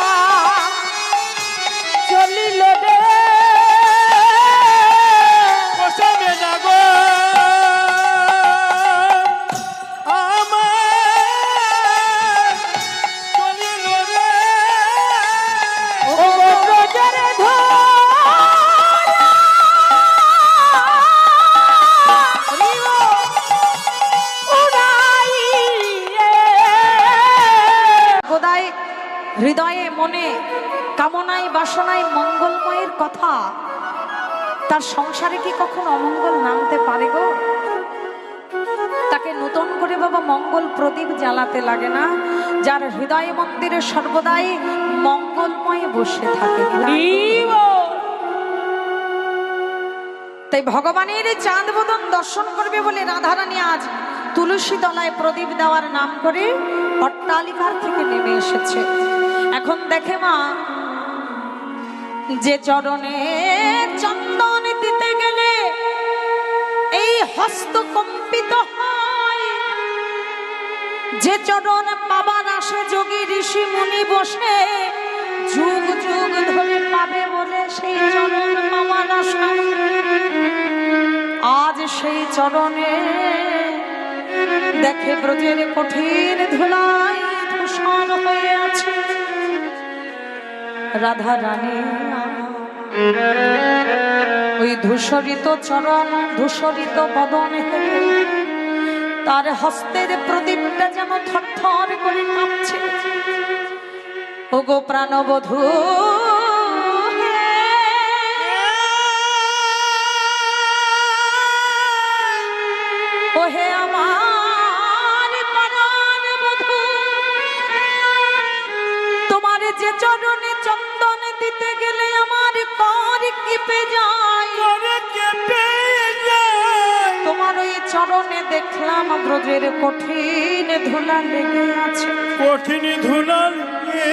চলিল রে বসবে না গো আমার চলিল রে ও ব্রজরে গোদায় হৃদয়ে মনে কামনায় বাসনায় মঙ্গলময়ের কথা, তার সংসারে কি কখনো অমঙ্গল নামতে পারে গো? তাকে নতুন করে বাবা মঙ্গল প্রদীপ জ্বালাতে লাগে না, যার হৃদয় মন্দিরে সর্বদাই মঙ্গলময় বসে থাকে। তাই ভগবানের চাঁদ বদন দর্শন করবে বলে রাধারানী আজ তুলসী তলায় প্রদীপ দেওয়ার নাম করে অট্টালিকার থেকে নেমে এসেছে। এখন দেখে মা, যে চরণে চন্দন দিতে গেলে এই হস্ত কম্পিত হয়, যে চরণ পাবার আসে যোগী ঋষি মুনি বসে যুগ যুগ ধরে পাবে বলে সেই চরণ পাবার আশা, আজ সেই চরণে দেখে ব্রজের কঠিন ধুলাই ধূসর হয়ে আছে। রাধা রানী ওই ধূসরিত চরণ ধূসরিত বদন তার হস্তের প্রদীপটা যেন থরথর করে কাঁপছে। ওগো প্রাণবধূ ওহে আমার প্রাণবধূ, তোমার যে চরণে চন্দন দিতে গেলে আমার কর কেঁপে যায়। তোমার ওই চরণে দেখলাম ব্রজের কঠিন ধুলা লেগে আছে। কঠিন ধুলা লেগে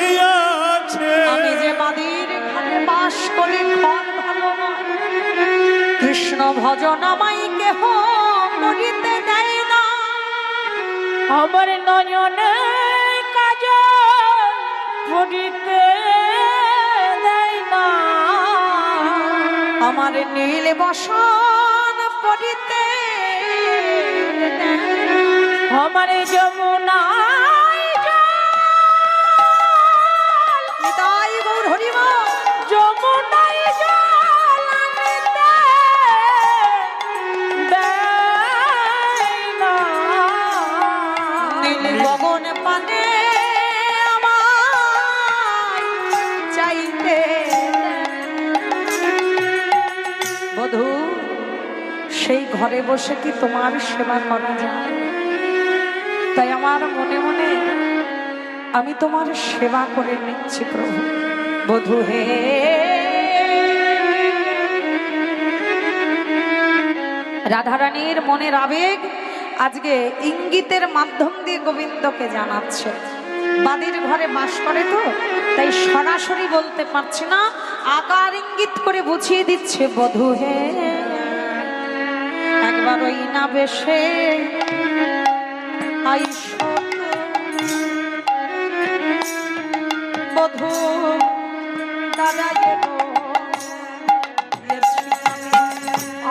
আছে। আমি যে বাদীর ঘরে বাস করি, ঘর ভালো নয়। কৃষ্ণ ভজন আমায় কেহ করিতে দেয় না। আমার নয়নে কাজল পড়িতে দেয় না। আমার নীল বসন পড়িতে দেয় না। আমার যমুনায় জল, নিতাই গৌর হরিব। যমুনায় জল আনিতে দেয় না। নীল গগন পানে আমায় চাইতে বধূ, সেই ঘরে বসে কি তোমার সেবা করা যায়? তাই আমার মনে মনে আমি তোমার সেবা করে নিচ্ছি প্রভু। বধূ হে, রাধারানীর মনের আবেগ আজকে ইঙ্গিতের মাধ্যম দিয়ে গোবিন্দকে জানাচ্ছে। বাদীর ঘরে বাস করে তো, তাই সরাসরি বলতে পারছে না, আকার ইঙ্গিত করে বুঝিয়ে দিচ্ছে। বধূ হে, একবার ওই না বেশে আইসো বধূ দাঁড়াইয়ে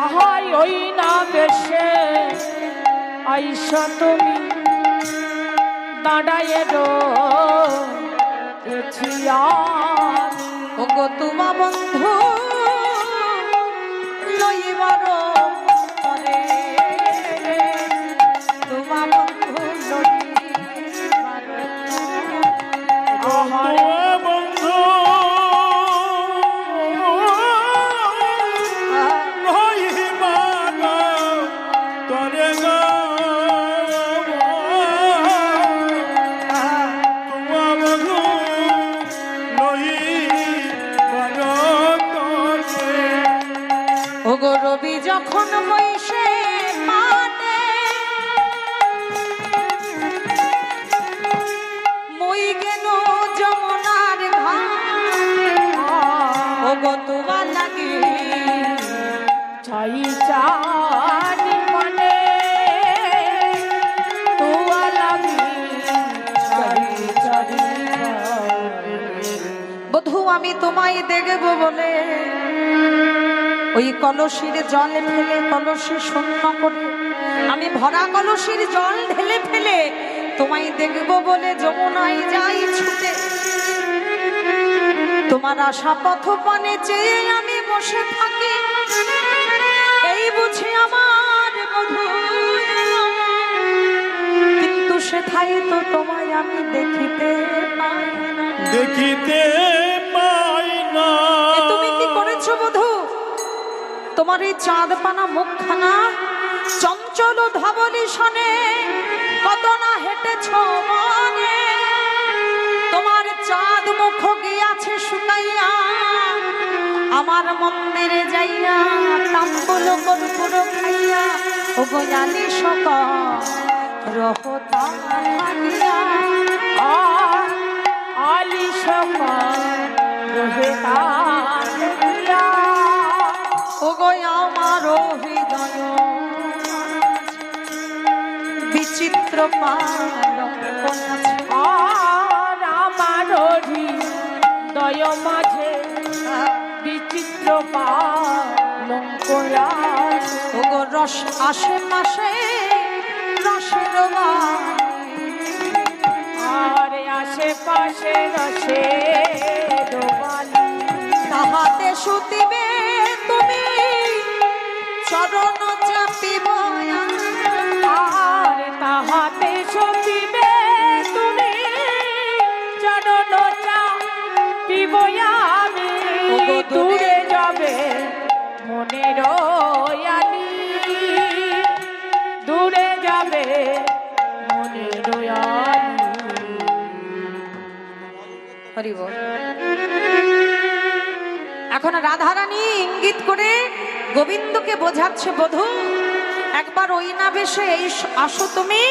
আহাই ওই না বেশে আইসা তুমি দাঁড়াইয়ে রয়েছি আমি। ওগো তোমা বন্ধু লইবার পরে, তোমা বন্ধু লইবার আহাই বন্ধু নহিবা গো তরে গো, তোমা বন্ধু নহিবা গো তরে। ওগো রবি যখন বইসে পানে, মই গেল যমুনার ঘাটে। ওগো তোমা লাগি চাই চানি মনে তুয়া লাগি চাই চারি বধূ, আমি তোমায় দেখব বলে ওই কলসির জল ফেলে কলসি শূন্য করে, আমি ভরা কলসির জল ঢেলে ফেলে তোমায় দেখব বলে যমুনায় যাই ছুটে। তোমার আশা পথ পানে চেয়ে আমি বসে থাকি, এই বুঝি আমার বধূ এলো। কিন্তু সেথায় তো তোমায় আমি দেখিতে পাই না। দেখিতে পাই না। এ তুমি কি করেছো বধূ? তোমার এই চাঁদ পানা মুখখানা চঞ্চল ধবলি শনে কত না হেঁটেছ মনে। তোমার চাঁদ মুখ গিয়াছে শুকাইয়া, আমার মন্দিরে যাইয়া তাম্বুল কর্পূর খাইয়া। ও গোয়ালি সক রহতা লাগিয়া, আলি সকাল রহে তাকিয়া। ওগো আমার হৃদয় বিচিত্র পালঙ্ক আছে। আর আমার হৃদয় মাঝে বিচিত্র পালঙ্ক আছে। ওগো রস আশেপাশে রসের আর আশেপাশে রসে ডোবালি। তাহাতে শুতিবে তুমি চরণ চাপিব। আর মনের আলি দূরে যাবে মনের আলি। হরি বল। এখন রাধারানী ইঙ্গিত করে গোবিন্দকে বোঝাচ্ছে, বধূ একবার ওই না বেশে এই আসো, তুমি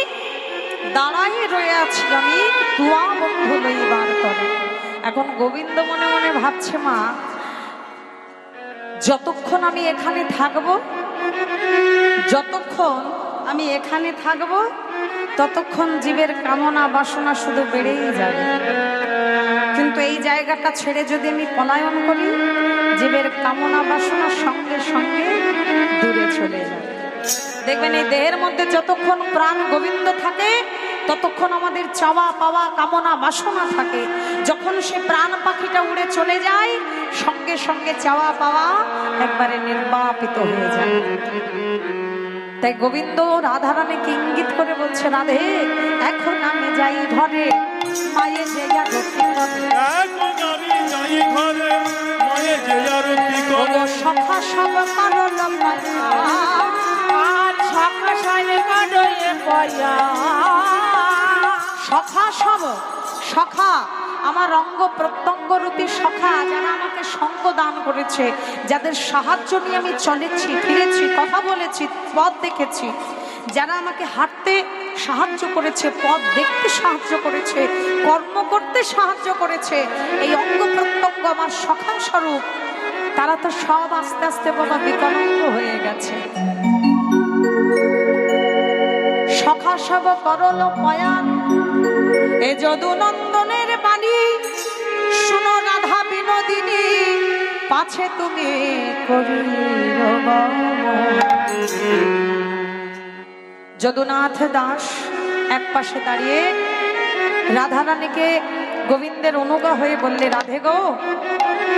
দাঁড়াই রয়ে আছি আমি, দুয়া বন্ধু লইবার করে। এখন গোবিন্দ মনে মনে ভাবছে, মা যতক্ষণ আমি এখানে থাকবো, যতক্ষণ আমি এখানে থাকবো ততক্ষণ জীবের কামনা বাসনা শুধু বেড়েই যাবে। কিন্তু এই জায়গাটা ছেড়ে যদি আমি পলায়ন করি, জীবের কামনা বাসনা সঙ্গে সঙ্গে দূরে চলে যাবে। দেখবেন এই দেহের মধ্যে যতক্ষণ প্রাণ গোবিন্দ থাকে ততক্ষণ আমাদের চাওয়া পাওয়া কামনা বাসনা থাকে। যখন সে প্রাণ পাখিটা উড়ে চলে যায়, সঙ্গে সঙ্গে চাওয়া পাওয়া একবারে নির্বাপিত হয়ে যায়। তাই গোবিন্দ রাধারানীকে ইঙ্গিত করে বলছে, রাধে এখন আমি যাই ঘরে, মায়ের যে আরতি করে। এখন আমি যাই ঘরে, মায়ের যে আরতি করে। সখা সব কারণ আর সখা সালে কাডয়ে পয়া, সখা সব, সখা আমার অঙ্গ প্রত্যঙ্গ রূপী সখা, যারা আমাকে সঙ্গ দান করেছে, যাদের সাহায্য নিয়ে আমি চলেছি, ফিরেছি, কথা বলেছি, পথ দেখেছি, যারা আমাকে হাঁটতে সাহায্য করেছে, পথ দেখতে সাহায্য করেছে, কর্ম করতে সাহায্য করেছে, এই অঙ্গ প্রত্যঙ্গ আমার সখা স্বরূপ, তারা তো সব আস্তে আস্তে বাবা বিকলাঙ্গ হয়ে গেছে। সখা সব করল পয়ান, এ যদু নন্দনের বাণী, শুনো রাধা বিনোদিনী, পাছে তুমি করিল গমন। যদুনাথ দাস এক পাশে দাঁড়িয়ে রাধারানীকে গোবিন্দের অনুগা হয়ে বললে, রাধে গো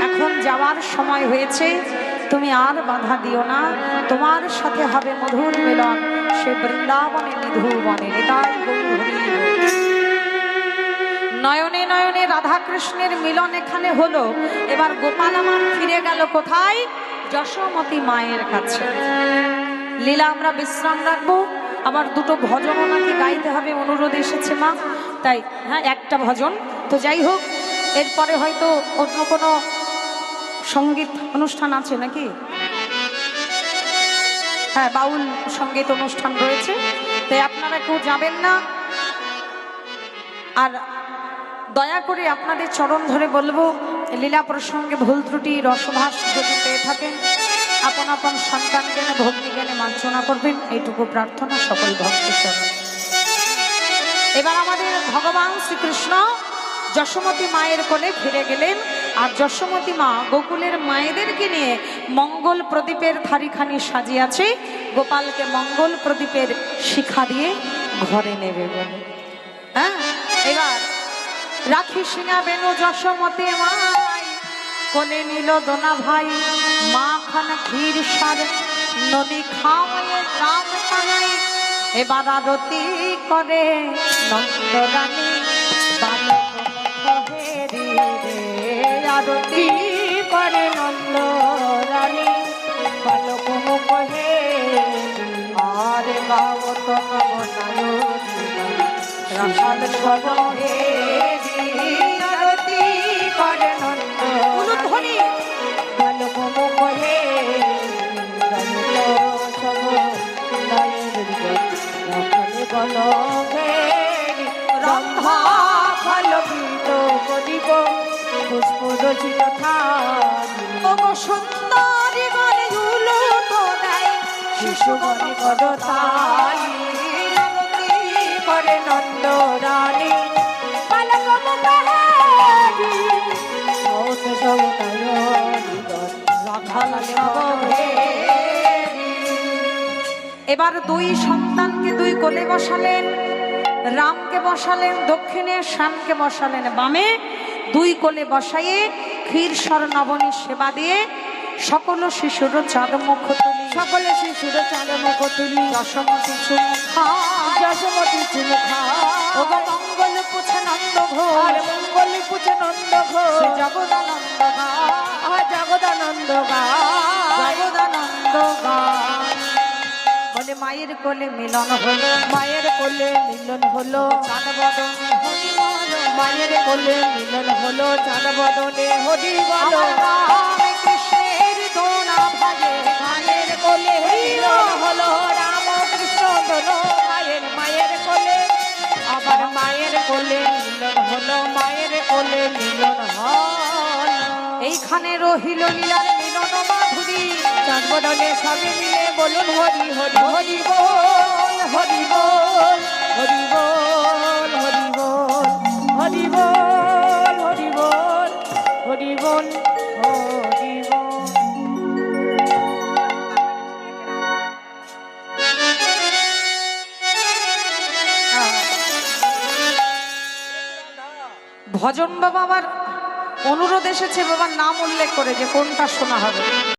এখন যাওয়ার সময় হয়েছে, তুমি আর বাধা দিও না, তোমার সাথে হবে মধুর মিলন সে বৃন্দাবনে নিধুবনে। নিতাই গৌর হরি বল। নয়নে নয়নে রাধা কৃষ্ণের মিলন এখানে হলো। এবার গোপাল আমার ফিরে গেল কোথায়? যশোমতী মায়ের কাছে। লীলা আমরা বিশ্রাম রাখবো, আবার দুটো ভজন ওনাকে গাইতে হবে, অনুরোধ এসেছে মা, তাই হ্যাঁ একটা ভজন তো যাই হোক, এরপরে হয়তো অন্য কোনো সঙ্গীত অনুষ্ঠান আছে নাকি? হ্যাঁ, বাউল সঙ্গীত অনুষ্ঠান রয়েছে, তাই আপনারা কেউ যাবেন না। আর দয়া করে আপনাদের চরণ ধরে বলবো, লীলা প্রসঙ্গে ভুল ত্রুটি রসভাস যদি পেয়ে থাকেন, আপন আপন সন্তান জ্ঞানে ভক্তি জ্ঞানে মার্জনা করবেন, এইটুকু প্রার্থনা সকল ভক্তের চরণে। এবার আমাদের ভগবান শ্রীকৃষ্ণ যশোমতী মায়ের কোলে ফিরে গেলেন, আর যশোমতী মা গোকুলের মায়েদেরকে নিয়ে মঙ্গল প্রদীপের থারিখানি সাজিয়েছে, গোপালকে মঙ্গল প্রদীপের শিখা দিয়ে ঘরে নেবে বলে। হ্যাঁ, এবার রাখি সিঙা বেনু যশোমতী মাই, কোলে নিল দোনা ভাই, মা খান ক্ষীর সার নদী খাওয়ায় রাম কানাই। এবার আরতি করে নন্দরানী, আরতি করে নন্দরানী, বালক মুখ হে আর গাবত রাখাল সবে আরতি করে নন্দরানী, বালক মুখ হে রাখাল বলবে রম্ভা ফল গীত করিব পুষ্প রচিত সুন্দরী গণে ঝুলো তো দেয় শিশু গণে করতালি, করে নন্দরানী বালক মুখে এবার দুই সন্তানকে দুই কোলে বসালেন, রামকে বসালেন দক্ষিণে, শ্যামকে বসালেন বামে, দুই কোলে বসাইয়ে ক্ষীরসর নবনী সেবা দিয়ে সকল শিশুর চাঁদ মুখ তুলি, সকলে শিশুর চাঁদ মুখ তুলি, যশোমতী চুমুখা, যশোমতী চুমুখা, মঙ্গল পুছে নন্দ আর ঘোষ মঙ্গল পুছে নন্দ ঘোষ শ্রী জগদানন্দ গান জগদানন্দ জগদানন্দ গান বলে মায়ের কোলে মিলন হলো মায়ের কোলে মিলন হলো চাঁদ বদনে হরি বল মায়ের কোলে মিলন হলো চাঁদ বদনে হরি বল আমার রাম কৃষ্ণের দোনা ভাগে মায়ের কোলে মিলন হলো রাম কৃষ্ণ দোনো মায়ের কোলে আবার মায়ের কোলে মিলন হলো মায়ের কোলে মিলন হলো এইখানে রহিল লীলার মিলন মাধুরী চাঁদ বদনে সবে মিলে বলুন হরি হরি হরি বল হরি বল হরি বল হরি বল হরি বল হরি বল হরি বল হরি বল ভজন বাবা আবার অনুরোধ এসেছে বাবার নাম উল্লেখ করে যে কোনটা শোনা হবে।